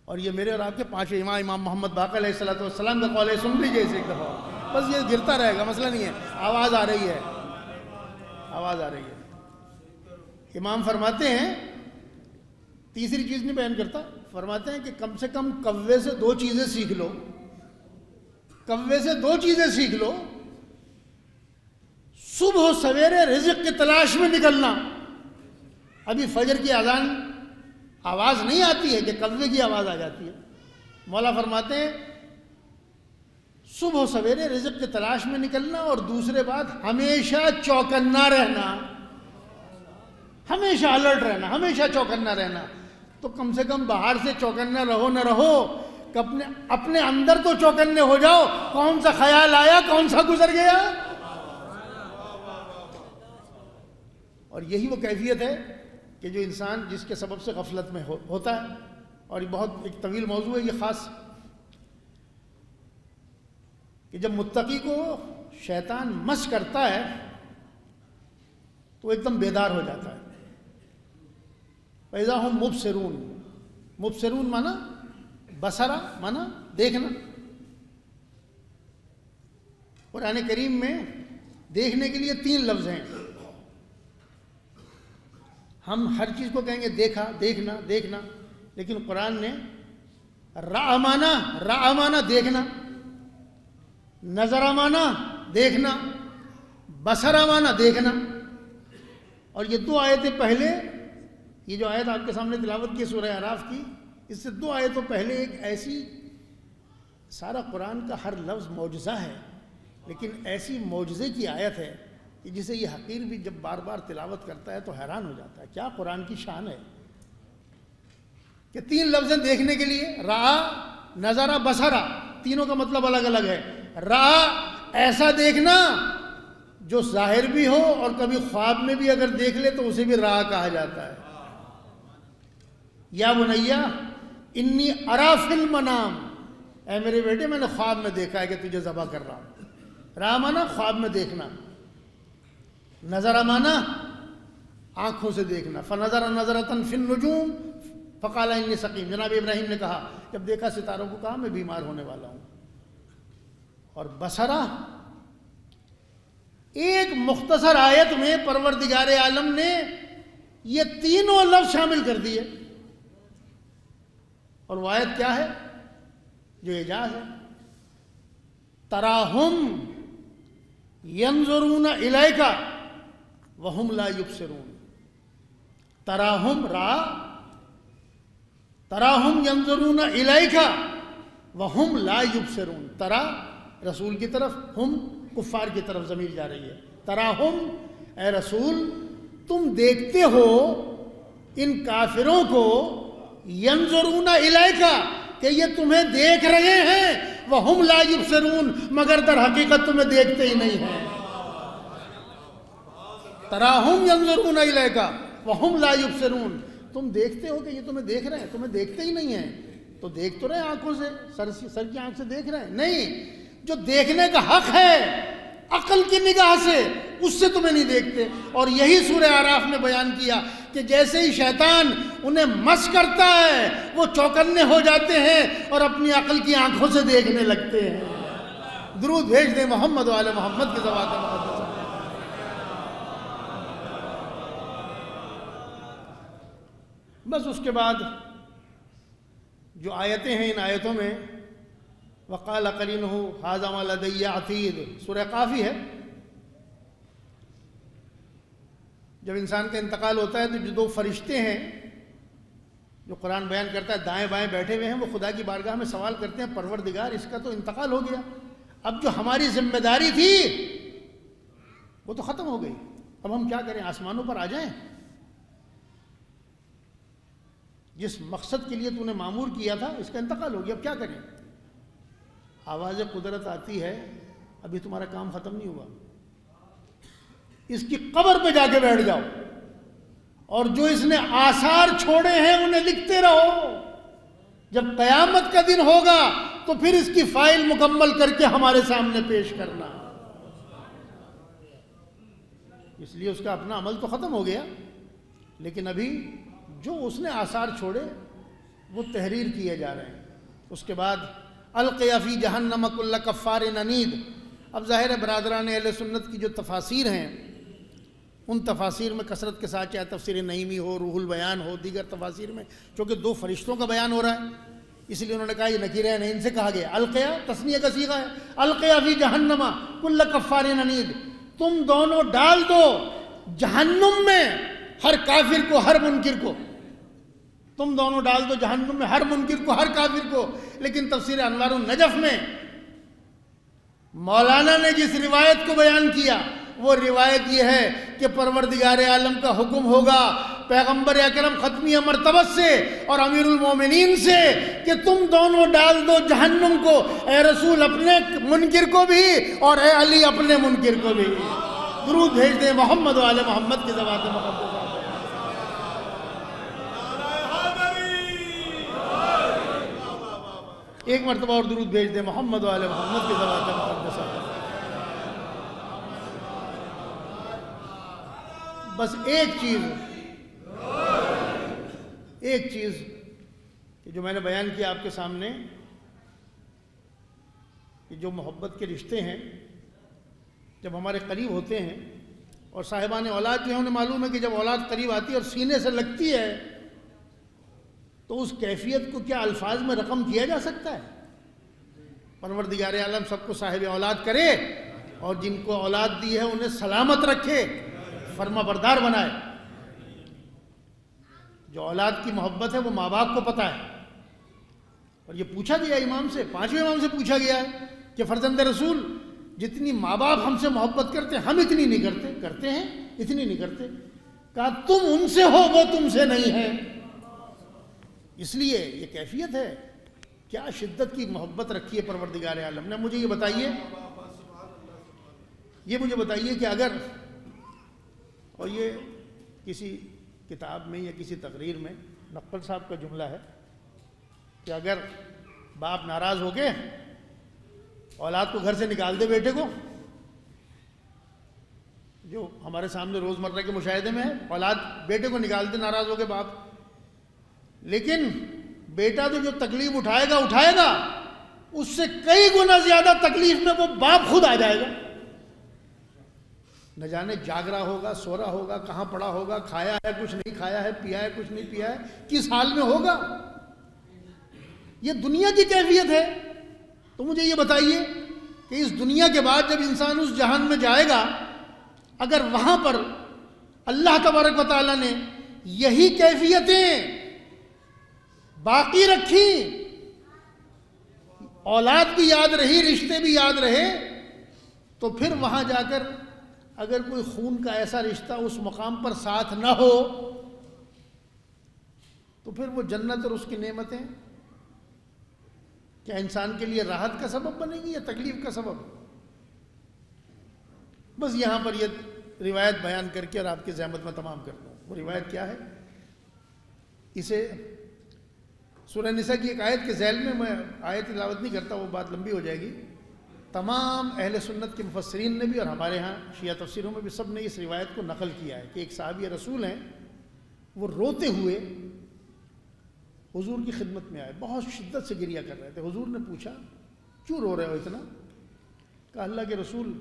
اور یہ میرے اور آپ کے پانچویں امام محمد باقر علیہ السلام کا قول ہے، سن لیجیے اسے ایک دفعہ، بس یہ گرتا رہے گا، مسئلہ نہیں ہے، آواز آ رہی ہے، آواز آ رہی ہے۔ امام فرماتے ہیں، تیسری چیز نہیں بیان کرتا، فرماتے ہیں کہ کم سے کم کوے سے 2 چیزیں سیکھ لو، کوے سے 2 چیزیں سیکھ لو۔ صبح و سویرے رزق کی تلاش میں نکلنا، ابھی فجر کی اذان آواز نہیں آتی ہے کہ کوے کی آواز آ جاتی ہے۔ مولا فرماتے ہیں صبح و سویرے رزق کی تلاش میں نکلنا، اور دوسرے بات ہمیشہ چوکنا رہنا، ہمیشہ الرٹ رہنا، ہمیشہ چوکنا رہنا۔ تو کم سے کم باہر سے چوکنا رہو نہ رہو، کہ اپنے اندر تو چوکنے ہو جاؤ، کون سا خیال آیا، کون سا گزر گیا۔ اور یہی وہ کیفیت ہے کہ جو انسان جس کے سبب سے غفلت میں ہوتا ہے، اور یہ بہت ایک طویل موضوع ہے یہ خاص، کہ جب متقی کو شیطان مس کرتا ہے تو ایک دم بیدار ہو جاتا ہے۔ فَإِذَا هُمْ مُبْصِرُونَ، مبصرون مانا بصرہ مانا دیکھنا۔ قرآن کریم میں دیکھنے کے لیے 3 لفظ ہیں۔ ہم ہر چیز کو کہیں گے دیکھا، دیکھنا، دیکھنا، لیکن قرآن نے رأى مانا دیکھنا، نظر مانا دیکھنا، بصر مانا دیکھنا۔ اور یہ 2 آیتیں پہلے، یہ جو آیت آپ کے سامنے تلاوت کی سورہ اعراف کی، اس سے 2 آیتوں پہلے ایک ایسی، سارا قرآن کا ہر لفظ معجزہ ہے، لیکن ایسی معجزے کی آیت ہے کہ جسے یہ حقیر بھی جب بار بار تلاوت کرتا ہے تو حیران ہو جاتا ہے، کیا قرآن کی شان ہے کہ 3 لفظ دیکھنے کے لیے، رأى، نظرہ، بصرہ، تینوں کا مطلب الگ الگ ہے۔ رأى ایسا دیکھنا جو ظاہر بھی ہو، اور کبھی خواب میں بھی اگر دیکھ لے تو اسے بھی رأى کہا جاتا ہے۔ یا بنیا انی ارا فی المنام، اے میرے بیٹے میں نے خواب میں دیکھا ہے کہ تجھے ذبح کر رہا ہوں۔ رأى مانا خواب میں دیکھنا، نظر مانا آنکھوں سے دیکھنا، فنظر نظرۃ فی النجوم فقال انی سقیم، جناب ابراہیم نے کہا جب دیکھا ستاروں کو کہا میں بیمار ہونے والا ہوں۔ اور بصرہ، ایک مختصر آیت میں پروردگار عالم نے یہ تینوں لفظ شامل کر دیے، اور وہ آیت کیا ہے جو اعجاز ہے؟ تراہم ینظرون الیک وہم لا یبصرون۔ تراہم تراہم ینظرون الیک وہم لا یبصرون۔ ترا رسول کی طرف، ہم کفار کی طرف ضمیر جا رہی ہے۔ تراہم، اے رسول تم دیکھتے ہو ان کافروں کو، ینظرون الیک کہ یہ تمہیں دیکھ رہے ہیں، وہم لا یبصرون مگر در حقیقت تمہیں دیکھتے ہی نہیں ہیں۔ تراہم ینظرون الیک وہم لا یبصرون، تم دیکھتے ہو کہ یہ تمہیں دیکھ رہے ہیں، تمہیں دیکھتے ہی نہیں ہیں۔ تو دیکھ تو رہے آنکھوں سے، سر کی آنکھ سے دیکھ رہے ہیں، نہیں، جو دیکھنے کا حق ہے عقل کی نگاہ سے، اس سے تمہیں نہیں دیکھتے۔ اور یہی سورہ اعراف نے بیان کیا کہ جیسے ہی شیطان انہیں مس کرتا ہے وہ چوکنے ہو جاتے ہیں اور اپنی عقل کی آنکھوں سے دیکھنے لگتے ہیں۔ درود بھیج دیں محمد و آل محمد کی ذوات مقدسہ۔ بس اس کے بعد جو آیتیں ہیں، ان آیتوں میں وقال قرینہ ھذا ما لدی عتید، سورہ قاف ہے۔ جب انسان کا انتقال ہوتا ہے تو جو 2 فرشتے ہیں جو قرآن بیان کرتا ہے دائیں بائیں بیٹھے ہوئے ہیں، وہ خدا کی بارگاہ میں سوال کرتے ہیں پروردگار اس کا تو انتقال ہو گیا، اب جو ہماری ذمہ داری تھی وہ تو ختم ہو گئی، اب ہم کیا کریں، آسمانوں پر آ جائیں؟ جس مقصد کے لیے تو نے معمور کیا تھا اس کا انتقال ہو گیا، اب کیا کریں؟ آواز قدرت آتی ہے ابھی تمہارا کام ختم نہیں ہوا، اس کی قبر پہ جا کے بیٹھ جاؤ، اور جو اس نے آثار چھوڑے ہیں انہیں لکھتے رہو، جب قیامت کا دن ہوگا تو پھر اس کی فائل مکمل کر کے ہمارے سامنے پیش کرنا۔ اس لیے اس کا اپنا عمل تو ختم ہو گیا، لیکن ابھی جو اس نے آثار چھوڑے وہ تحریر کیے جا رہے ہیں۔ اس کے بعد القی فی جہنم کل کفار عنید۔ اب ظاہر ہے برادران اہل سنت کی جو تفاسیر ہیں ان تفاسیر میں کثرت کے ساتھ چاہے تفسیر نعیمی ہو، روح البیان ہو، دیگر تفاسیر میں چونکہ دو فرشتوں کا بیان ہو رہا ہے اس لیے انہوں نے کہا یہ نکیرہ ہے، نہیں، ان سے کہا گیا القیا تثنیہ کا صیغہ ہے، القیا فی جہنم کل کفار عنید، تم دونوں ڈال دو جہنم میں ہر کافر کو، ہر منکر کو، تم دونوں ڈال دو جہنم میں ہر منکر کو، ہر کافر کو۔ لیکن تفسیر انوار النجف میں مولانا نے جس روایت کو بیان کیا وہ روایت یہ ہے کہ پروردگار عالم کا حکم ہوگا پیغمبر اکرم ختمی مرتبت سے اور امیر المومنین سے کہ تم دونوں ڈال دو جہنم کو، اے رسول اپنے منکر کو بھی اور اے علی اپنے منکر کو بھی۔ درود بھیج دیں محمد و آل محمد کی ذوات مقدسہ۔ ایک مرتبہ اور درود بھیج دیں محمد و آل محمد کی ذوات مقدسہ۔ بس ایک چیز کہ جو میں نے بیان کیا آپ کے سامنے کہ جو محبت کے رشتے ہیں جب ہمارے قریب ہوتے ہیں اور صاحبان اولاد جو ہیں انہیں معلوم ہے کہ جب اولاد قریب آتی ہے اور سینے سے لگتی ہے تو اس کیفیت کو کیا الفاظ میں رقم کیا جا سکتا ہے؟ پروردگار عالم سب کو صاحب اولاد کرے اور جن کو اولاد دی ہے انہیں سلامت رکھے، فرما بردار بنائے۔ جو اولاد کی محبت ہے وہ ماں باپ کو پتہ ہے، اور یہ پوچھا گیا امام سے، 5ویں امام سے پوچھا گیا ہے کہ فرزند رسول جتنی ماں باپ ہم سے محبت کرتے ہیں ہم اتنی نہیں کرتے، کرتے ہیں اتنی نہیں کرتے؟ کہا تم ان سے ہو وہ تم سے نہیں ہے۔ اس لیے یہ کیفیت ہے، کیا شدت کی محبت رکھی ہے پروردگار عالم نے۔ مجھے یہ بتائیے کہ اگر، اور یہ کسی کتاب میں یا کسی تقریر میں نقل صاحب کا جملہ ہے کہ اگر باپ ناراض ہو کے اولاد کو گھر سے نکال دے، بیٹے کو، جو ہمارے سامنے روزمرہ کے مشاہدے میں ہے، اولاد بیٹے کو نکال دے ناراض ہو کے باپ، لیکن بیٹا تو جو تکلیف اٹھائے گا اس سے کئی گنا زیادہ تکلیف میں وہ باپ خود آ جائے گا۔ نہ جانے جاگ رہا ہوگا، سو رہا ہوگا، کہاں پڑا ہوگا، کھایا ہے کچھ نہیں کھایا ہے، پیا ہے کچھ نہیں پیا ہے، کس حال میں ہوگا۔ یہ دنیا کی کیفیت ہے۔ تو مجھے یہ بتائیے کہ اس دنیا کے بعد جب انسان اس جہان میں جائے گا، اگر وہاں پر اللہ تبارک و تعالیٰ نے یہی کیفیتیں باقی رکھی، اولاد بھی یاد رہی، رشتے بھی یاد رہے، تو پھر وہاں جا کر اگر کوئی خون کا ایسا رشتہ اس مقام پر ساتھ نہ ہو تو پھر وہ جنت اور اس کی نعمتیں کیا انسان کے لیے راحت کا سبب بنے گی یا تکلیف کا سبب؟ بس یہاں پر یہ روایت بیان کر کے اور آپ کی زحمت میں تمام کرتا ہوں۔ وہ روایت کیا ہے؟ اسے سورہ نساء کی ایک آیت کے ذیل میں آیت تلاوت نہیں کرتا، وہ بات لمبی ہو جائے گی۔ تمام اہل سنت کے مفسرین نے بھی اور ہمارے ہاں شیعہ تفسیروں میں بھی سب نے اس روایت کو نقل کیا ہے کہ ایک صحابی رسول ہیں، وہ روتے ہوئے حضور کی خدمت میں آئے، بہت شدت سے گریہ کر رہے تھے۔ حضور نے پوچھا کیوں رو رہے ہو اتنا؟ کہا اللہ کے رسول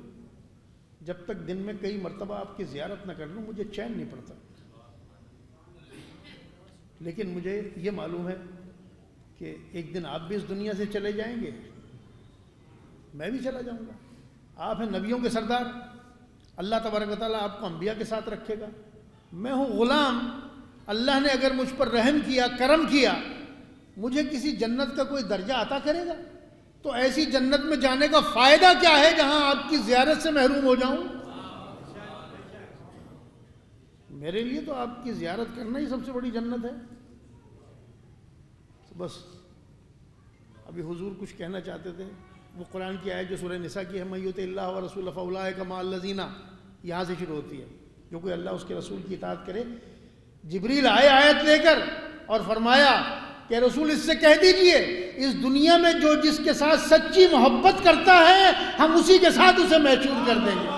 جب تک دن میں کئی مرتبہ آپ کی زیارت نہ کر لوں مجھے چین نہیں پڑتا، لیکن مجھے یہ معلوم ہے کہ ایک دن آپ بھی اس دنیا سے چلے جائیں گے، میں بھی چلا جاؤں گا۔ آپ ہیں نبیوں کے سردار، اللہ تبارک و تعالیٰ آپ کو انبیاء کے ساتھ رکھے گا، میں ہوں غلام، اللہ نے اگر مجھ پر رحم کیا، کرم کیا، مجھے کسی جنت کا کوئی درجہ عطا کرے گا؟ تو ایسی جنت میں جانے کا فائدہ کیا ہے جہاں آپ کی زیارت سے محروم ہو جاؤں؟ میرے لیے تو آپ کی زیارت کرنا ہی سب سے بڑی جنت ہے۔ بس ابھی حضور کچھ کہنا چاہتے تھے، وہ قرآن کی آیت جو سورہ نساء کی ہے، من یطع اللہ ورسولہ فاولئک مع الذین، یہاں سے شروع ہوتی ہے، جو کوئی اللہ اس کے رسول کی اطاعت کرے۔ جبریل آئے آیت لے کر اور فرمایا کہ رسول اس سے کہہ دیجئے اس دنیا میں جو جس کے ساتھ سچی محبت کرتا ہے ہم اسی کے ساتھ اسے محشور کر دیں گے۔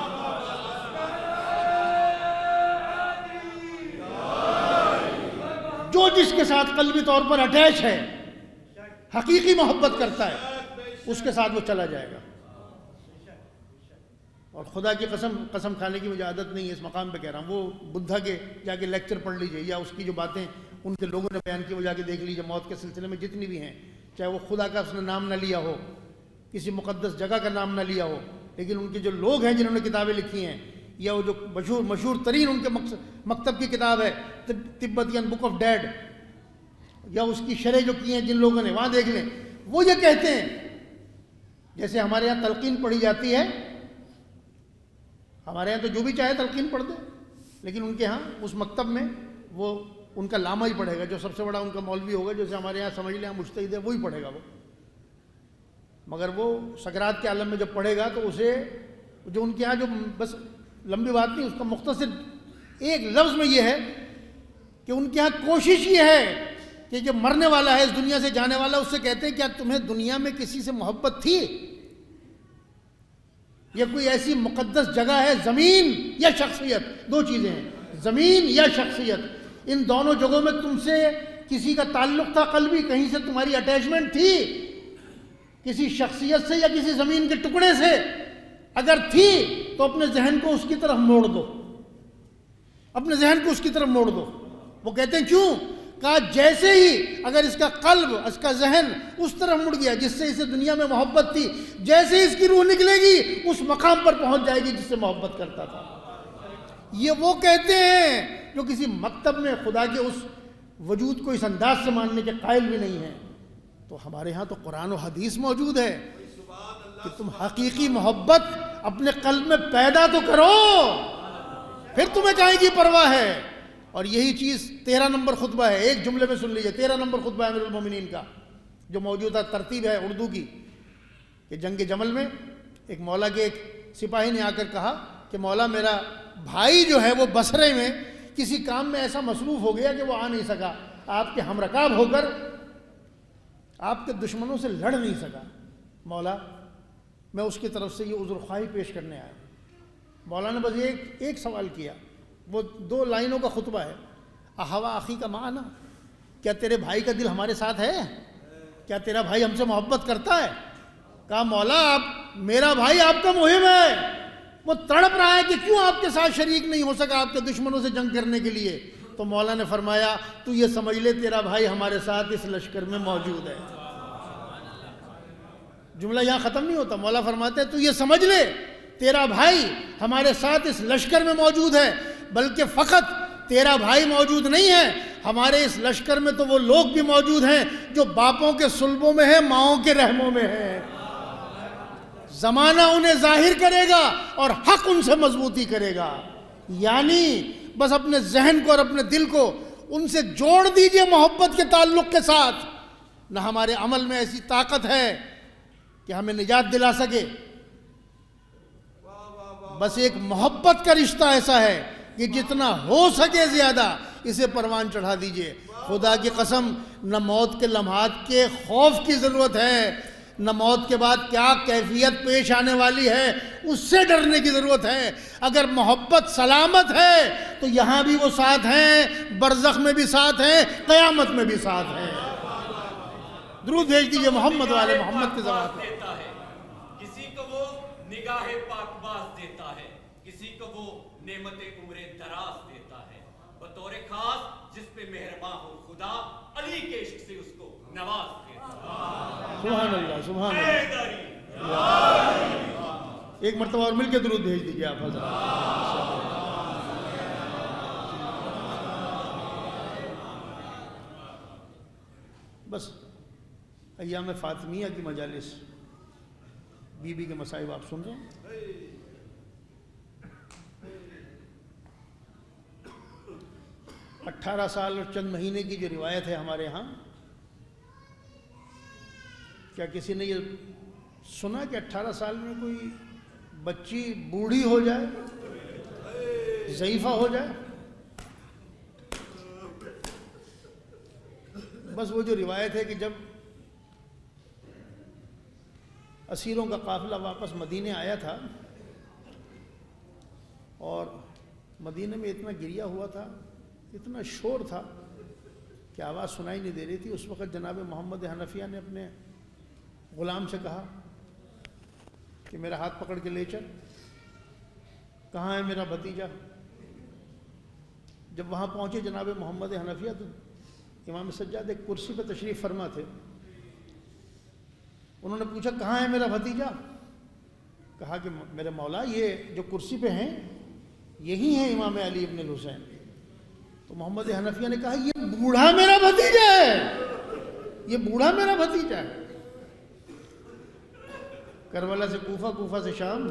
جو جس کے ساتھ قلبی طور پر اٹیچ ہے، حقیقی محبت کرتا ہے، اس کے ساتھ وہ چلا جائے گا۔ اور خدا کی قسم کھانے کی مجھے عادت نہیں ہے، اس مقام پہ کہہ رہا ہوں، وہ بدھا کے جا کے لیکچر پڑھ لیجئے، یا اس کی جو باتیں ان کے لوگوں نے بیان کی وہ جا کے دیکھ لیجئے، موت کے سلسلے میں جتنی بھی ہیں، چاہے وہ خدا کا اس نے نام نہ لیا ہو، کسی مقدس جگہ کا نام نہ لیا ہو، لیکن ان کے جو لوگ ہیں جنہوں نے کتابیں لکھی ہیں، یا وہ جو مشہور ترین ان کے مکتب کی کتاب ہے تبتین بک آف ڈیڈ، یا اس کی شرح جو کی ہیں جن لوگوں نے، وہاں دیکھ لیں، وہ یہ کہتے ہیں، جیسے ہمارے یہاں تلقین پڑھی جاتی ہے، ہمارے یہاں تو جو بھی چاہے تلقین پڑھ دے، لیکن ان کے ہاں اس مکتب میں وہ ان کا لامہ ہی پڑھے گا، جو سب سے بڑا ان کا مولوی ہوگا، جیسے ہمارے یہاں سمجھ لیں مجتہد ہے وہی پڑھے گا وہ، مگر وہ سکرات کے عالم میں جب پڑھے گا تو اسے جو ان کے ہاں جو بس لمبی بات نہیں، اس کا مختصر ایک لفظ میں یہ ہے کہ ان کے ہاں کوشش یہ ہے کہ جو مرنے والا ہے، اس دنیا سے جانے والا، اس سے کہتے ہیں کیا تمہیں دنیا میں کسی سے محبت تھی؟ یہ کوئی ایسی مقدس جگہ ہے، زمین یا شخصیت، دو چیزیں ہیں، زمین یا شخصیت، ان دونوں جگہوں میں تم سے کسی کا تعلق تھا قلبی، کہیں سے تمہاری اٹیچمنٹ تھی کسی شخصیت سے یا کسی زمین کے ٹکڑے سے؟ اگر تھی تو اپنے ذہن کو اس کی طرف موڑ دو، اپنے ذہن کو اس کی طرف موڑ دو۔ وہ کہتے ہیں کیوں؟ کہا جیسے ہی اگر اس کا قلب، اس کا ذہن اس طرف مڑ گیا جس سے اسے دنیا میں محبت تھی، جیسے ہی اس کی روح نکلے گی اس مقام پر پہنچ جائے گی جس سے محبت کرتا تھا۔ یہ وہ کہتے ہیں جو کسی مکتب میں خدا کے اس وجود کو اس انداز سے ماننے کے قائل بھی نہیں ہیں۔ تو ہمارے ہاں تو قرآن و حدیث موجود ہے کہ تم حقیقی محبت اپنے قلب میں پیدا تو کرو، پھر تمہیں کہیں کی پرواہ ہے۔ اور یہی چیز 13 نمبر خطبہ ہے، ایک جملے میں سن لیجئے، 13 نمبر خطبہ امیر المومنین کا، جو موجودہ ترتیب ہے اردو کی، کہ جنگ جمل میں ایک مولا کے ایک سپاہی نے آ کر کہا کہ مولا میرا بھائی جو ہے وہ بصرے میں کسی کام میں ایسا مصروف ہو گیا کہ وہ آ نہیں سکا، آپ کے ہم رکاب ہو کر آپ کے دشمنوں سے لڑ نہیں سکا، مولا میں اس کی طرف سے یہ عذر خواہی پیش کرنے آیا۔ مولا نے بس ایک سوال کیا، وہ 2 لائنوں کا خطبہ ہے، احوا اخی کا معنی، کیا تیرے بھائی کا دل ہمارے ساتھ ہے؟ کیا تیرا بھائی ہم سے محبت کرتا ہے؟ کہا مولا میرا بھائی آپ کا محب ہے، وہ تڑپ رہا ہے کہ کیوں آپ کے ساتھ شریک نہیں ہو سکا آپ کے دشمنوں سے جنگ کرنے کے لیے۔ تو مولا نے فرمایا تو یہ سمجھ لے تیرا بھائی ہمارے ساتھ اس لشکر میں موجود ہے۔ جملہ یہاں ختم نہیں ہوتا، مولا فرماتے ہیں تو یہ سمجھ لے تیرا بھائی ہمارے ساتھ اس لشکر میں موجود ہے، بلکہ فقط تیرا بھائی موجود نہیں ہے، ہمارے اس لشکر میں تو وہ لوگ بھی موجود ہیں جو باپوں کے صلبوں میں ہیں، ماؤں کے رحموں میں ہیں۔ زمانہ انہیں ظاہر کرے گا اور حق ان سے مضبوطی کرے گا۔ یعنی بس اپنے ذہن کو اور اپنے دل کو ان سے جوڑ دیجئے محبت کے تعلق کے ساتھ، نہ ہمارے عمل میں ایسی طاقت ہے کہ ہمیں نجات دلا سکے، بس ایک محبت کا رشتہ ایسا ہے کہ جتنا ہو سکے زیادہ اسے پروان چڑھا دیجئے۔ خدا کی قسم نہ موت کے لمحات کے خوف کی ضرورت ہے، نہ موت کے بعد کیا کیفیت پیش آنے والی ہے اس سے ڈرنے کی ضرورت ہے۔ اگر محبت سلامت ہے تو یہاں بھی وہ ساتھ ہیں، برزخ میں بھی ساتھ ہیں، قیامت میں بھی ساتھ ہیں۔ درود بھیج دیجئے محمد والے محمد کے زبان پر۔ کسی کو وہ نگاہ پاک باز دیتا ہے، کسی کو وہ نعمت عمر دراز دیتا ہے، بطور خاص جس پہ مہرباں ہو خدا علی کے عشق سے اس کو نواز دیتا ہے۔ سبحان اللہ سبحان اللہ۔ ایک مرتبہ اور مل کے درود بھیج دیجئے آپ حضرات۔ بس ایام فاطمیہ کی مجالس، بی بی کے مصائب آپ سن رہے ہیں۔ 18 سال اور چند مہینے کی جو روایت ہے ہمارے ہاں، کیا کسی نے یہ سنا کہ 18 سال میں کوئی بچی بوڑھی ہو جائے، ضعیفہ ہو جائے؟ بس وہ جو روایت ہے کہ جب اسیروں کا قافلہ واپس مدینے آیا تھا اور مدینے میں اتنا گریا ہوا تھا، اتنا شور تھا کہ آواز سنائی نہیں دے رہی تھی، اس وقت جناب محمد حنفیہ نے اپنے غلام سے کہا کہ میرا ہاتھ پکڑ کے لے چل، کہاں ہے میرا بھتیجا؟ جب وہاں پہنچے جناب محمد حنفیہ تو امام سجاد ایک کرسی پہ تشریف فرما تھے. انہوں نے پوچھا کہاں ہے میرا بھتیجا؟ کہا کہ میرے مولا یہ جو کرسی پہ ہیں یہی ہیں امام علی ابن الحسین. تو محمد حنفیہ نے کہا یہ بوڑھا میرا بھتیجا ہے، یہ بوڑھا میرا بھتیجا ہے. کربلا سے کوفہ، کوفہ سے شام،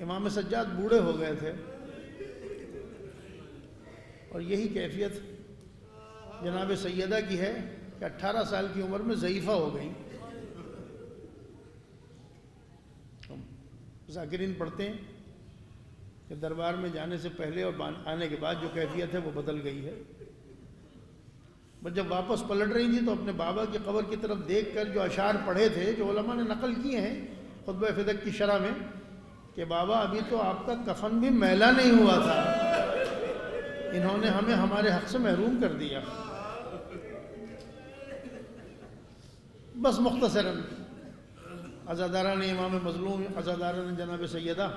امام سجاد بوڑھے ہو گئے تھے، اور یہی کیفیت جناب سیدہ کی ہے کہ 18 سال کی عمر میں ضعیفہ ہو گئیں. ذاکرین پڑھتے ہیں کہ دربار میں جانے سے پہلے اور آنے کے بعد جو کیفیت ہے وہ بدل گئی ہے. بس جب واپس پلٹ رہی تھی تو اپنے بابا کی قبر کی طرف دیکھ کر جو اشعار پڑھے تھے، جو علماء نے نقل کیے ہیں خطبہ فدق کی شرح میں، کہ بابا ابھی تو آپ کا کفن بھی میلا نہیں ہوا تھا، انہوں نے ہمیں ہمارے حق سے محروم کر دیا. بس مختصراً عزاداران امام مظلوم، عزاداران جناب سیدہ،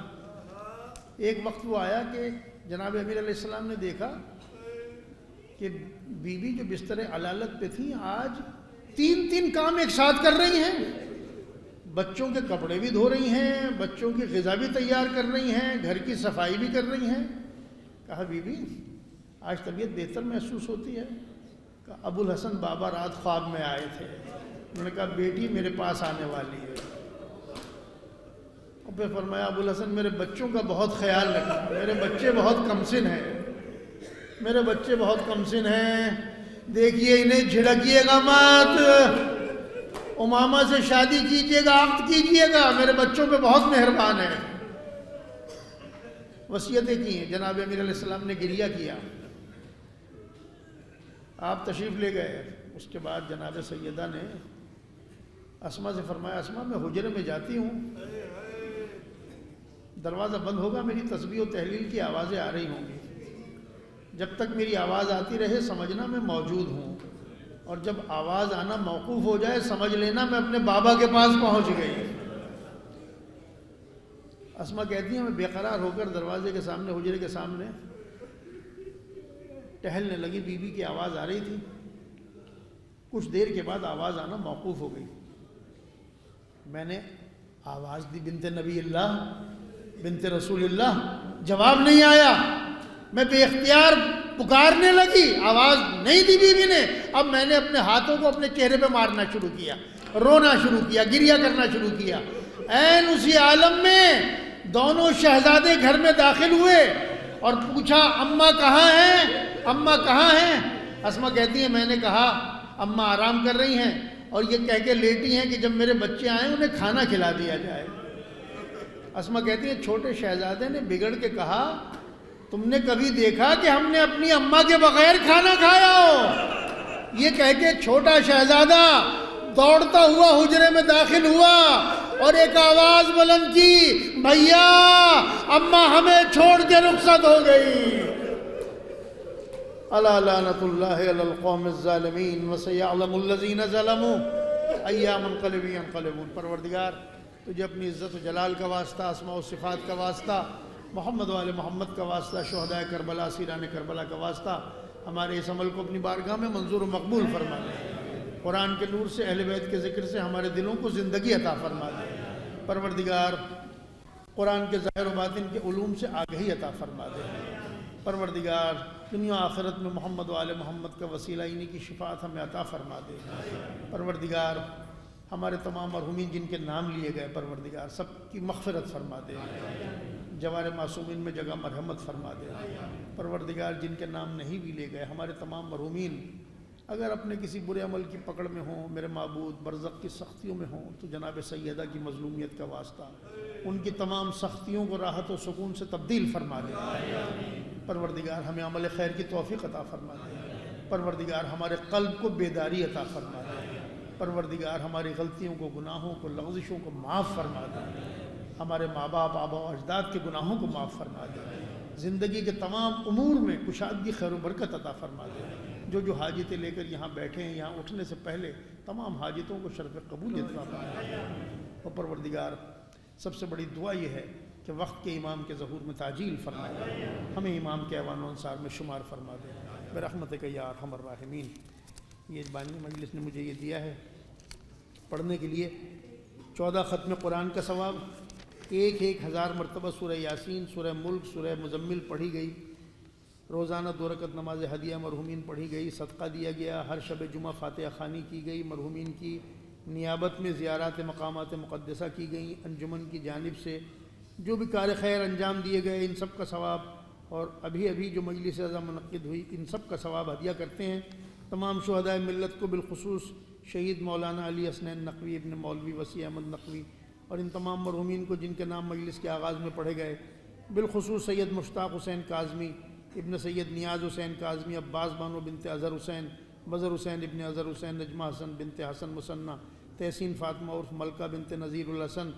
ایک وقت وہ آیا کہ جناب امیر علیہ السلام نے دیکھا کہ بیوی جو بستر علالت پہ تھی آج 3 کام ایک ساتھ کر رہی ہیں. بچوں کے کپڑے بھی دھو رہی ہیں، بچوں کی غذا بھی تیار کر رہی ہیں، گھر کی صفائی بھی کر رہی ہیں. کہا بیوی آج طبیعت بہتر محسوس ہوتی ہے؟ کہا ابو الحسن بابا رات خواب میں آئے تھے. انہوں نے کہا بیٹی میرے پاس آنے والی ہے. اور پھر فرمایا ابو الحسن میرے بچوں کا بہت خیال رکھنا، میرے بچے بہت کمسن ہیں، میرے بچے بہت کمسن ہیں، دیکھیے انہیں جھڑکیے گا مت، امامہ سے شادی کیجیے گا، عقد کیجیے گا، میرے بچوں پہ بہت مہربان ہے. وصیتیں کی ہیں. جناب امیر علیہ السلام نے گریہ کیا، آپ تشریف لے گئے. اس کے بعد جناب سیدہ نے اسما سے فرمایا اسما میں حجرے میں جاتی ہوں، دروازہ بند ہوگا، میری تسبیح و تحلیل کی آوازیں آ رہی ہوں گی، جب تک میری آواز آتی رہے سمجھنا میں موجود ہوں، اور جب آواز آنا موقوف ہو جائے سمجھ لینا میں اپنے بابا کے پاس پہنچ گئی. اسما کہتی ہیں میں بے قرار ہو کر دروازے کے سامنے، حجرے کے سامنے ٹہلنے لگی. بیوی کی آواز آ رہی تھی، کچھ دیر کے بعد آواز آنا موقوف ہو گئی. میں نے آواز دی بنت نبی اللہ، بنت رسول اللہ، جواب نہیں آیا. میں بے اختیار پکارنے لگی، آواز نہیں دی بیوی نے. اب میں نے اپنے ہاتھوں کو اپنے چہرے پہ مارنا شروع کیا، رونا شروع کیا، گریہ کرنا شروع کیا. عین اسی عالم میں دونوں شہزادے گھر میں داخل ہوئے اور پوچھا اماں کہاں ہیں، اماں کہاں ہیں؟ اسما کہتی ہیں میں نے کہا اماں آرام کر رہی ہیں اور یہ کہہ کے لیٹی ہیں کہ جب میرے بچے آئیں انہیں کھانا کھلا دیا جائے. اسما کہتی ہیں چھوٹے شہزادے نے بگڑ کے کہا تم نے کبھی دیکھا کہ ہم نے اپنی اماں کے بغیر کھانا کھایا ہو؟ یہ کہہ کے چھوٹا شہزادہ دوڑتا ہوا حجرے میں داخل ہوا اور ایک آواز بلند کی بھیا اماں ہمیں چھوڑ کے رخصت ہو گئی. الا لعنت اللہ علی القوم الظالمین وسیعلم الذین ظلموا ای منقلب ینقلبون. پروردگار تجھے اپنی عزت و جلال کا واسطہ، اسماء و صفات کا واسطہ، محمد و آل محمد کا واسطہ، شہدائے کربلا، اسیران کربلا کا واسطہ ہمارے اس عمل کو اپنی بارگاہ میں منظور و مقبول فرما دے. قرآن کے نور سے، اہل بیت کے ذکر سے ہمارے دلوں کو زندگی عطا فرما دے. پروردگار قرآن کے ظاہر و باطن کے علوم سے آگہی عطا فرما دے. پروردگار دنیا آخرت میں محمد و آل محمد کا وسیلہ انہی کی شفاعت ہمیں عطا فرما دے. پروردگار ہمارے تمام مرحومین جن کے نام لیے گئے پروردگار سب کی مغفرت فرما دے. جوار معصومین میں جگہ مرحمت فرما دے. پروردگار جن کے نام نہیں بھی لے گئے ہمارے تمام مرحومین اگر اپنے کسی برے عمل کی پکڑ میں ہوں، میرے معبود برزخ کی سختیوں میں ہوں تو جناب سیدہ کی مظلومیت کا واسطہ ان کی تمام سختیوں کو راحت و سکون سے تبدیل فرما دے. پروردگار ہمیں عمل خیر کی توفیق عطا فرما دے. پروردگار ہمارے قلب کو بیداری عطا فرما دے. پروردگار ہماری غلطیوں کو، گناہوں کو، لغزشوں کو معاف فرما دے. ہمارے ماں باپ، آبا و اجداد کے گناہوں کو معاف فرما دے. زندگی کے تمام امور میں کشادگی، خیر و برکت عطا فرما دے. جو حاجتیں لے کر یہاں بیٹھے ہیں، یہاں اٹھنے سے پہلے تمام حاجتوں کو شرف قبولیت عطا فرمائے۔ اور پروردگار سب سے بڑی دعا یہ ہے کہ وقت کے امام کے ظہور میں تعجیل فرمائے، ہمیں امام کے ایوان و انصار میں شمار فرما دے برحمتک یا ارحم الراحمین۔ یہ بانی مجلس نے مجھے یہ دیا ہے پڑھنے کے لیے 14 ختم قرآن کا ثواب، 1000 مرتبہ سورہ یاسین، سورہ ملک، سورہ مزمل پڑھی گئی، روزانہ 2 رکعت نماز ہدیہ مرحومین پڑھی گئی، صدقہ دیا گیا، ہر شب جمعہ فاتحہ خوانی کی گئی، مرحومین کی نیابت میں زیارات مقامات مقدسہ کی گئیں، انجمن کی جانب سے جو بھی کار خیر انجام دیے گئے ان سب کا ثواب، اور ابھی جو مجلس اعظم منعقد ہوئی ان سب کا ثواب ہدیہ کرتے ہیں تمام شہدائے ملت کو، بالخصوص شہید مولانا علی حسنین نقوی ابن مولوی وسیع احمد نقوی اور ان تمام مرحومین کو جن کے نام مجلس کے آغاز میں پڑھے گئے، بالخصوص سید مشتاق حسین کاظمی ابن سید نیاز حسین کاظمی، عباس بانو بنت اظہر حسین، بظر حسین ابن اظہر حسین، نجمہ حسن بنت حسن مثنیٰ، تحسین فاطمہ عرف ملکہ بنت نذیر الحسن،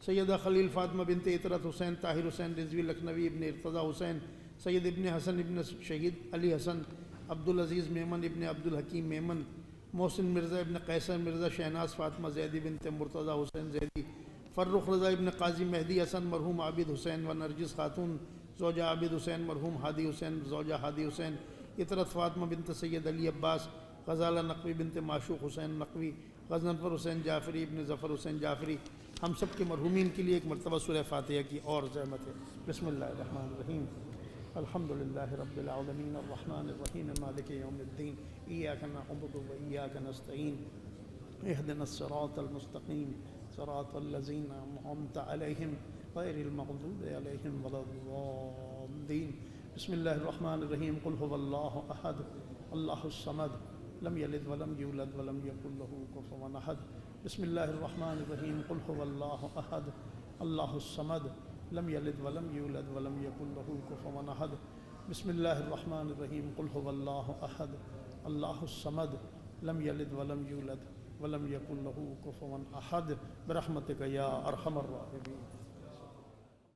سیدہ خلیل فاطمہ بنت عطرت حسین، طاہر حسین رضوی لکھنوی ابن ارتضیٰ حسین، سید ابن حسن ابن شہید علی حسن، عبدالعزیز میمن ابن عبدالحکیم میمن، محسن مرزا ابن قیصر مرزا، شہناز فاطمہ زیدی بنت مرتضیٰ حسین زیدی، فرخ رضا ابن قاضی مہدی حسن مرحوم عابد حسین و نرجس خاتون زوجہ عابد حسین مرحوم ہادی حسین زوجہ ہادی حسین، عطرت فاطمہ بنت سید علی عباس، غزالہ نقوی بنت معشوق حسین نقوی، غضنفر حسین جعفری ابن ظفر حسین جعفری، ہم سب کے مرحومین کے لیے ایک مرتبہ سورہ فاتحہ کی اور زحمت ہے۔ بسم اللہ الرحمن الرحیم، الحمد للہ رب العالمین الرحمن الرحیم مالک یوم الدین، ایاک نعبد و ایاک نستعین، اہدنا الصراط المستقیم صراط الذین انعمت علیہم غیر المغضوب علیہم ولا الضالین۔ بسم اللہ الرحمن الرحیم، قل هو اللہ احد اللہ الصمد لم یلد ولم یولد ولم یکن له کفوا احد۔ بسم اللہ الرحمن الرحیم، قل هو اللہ احد اللہ الصمد لم یلد ولم یولد ولم یکن له کفوا احد۔ بسم اللہ الرحمن الرحیم، قل هو اللہ احد اللہ الصمد لم یلد ولم یولد ولم یکن له کفوا احد برحمتک یا ارحم الراحمین۔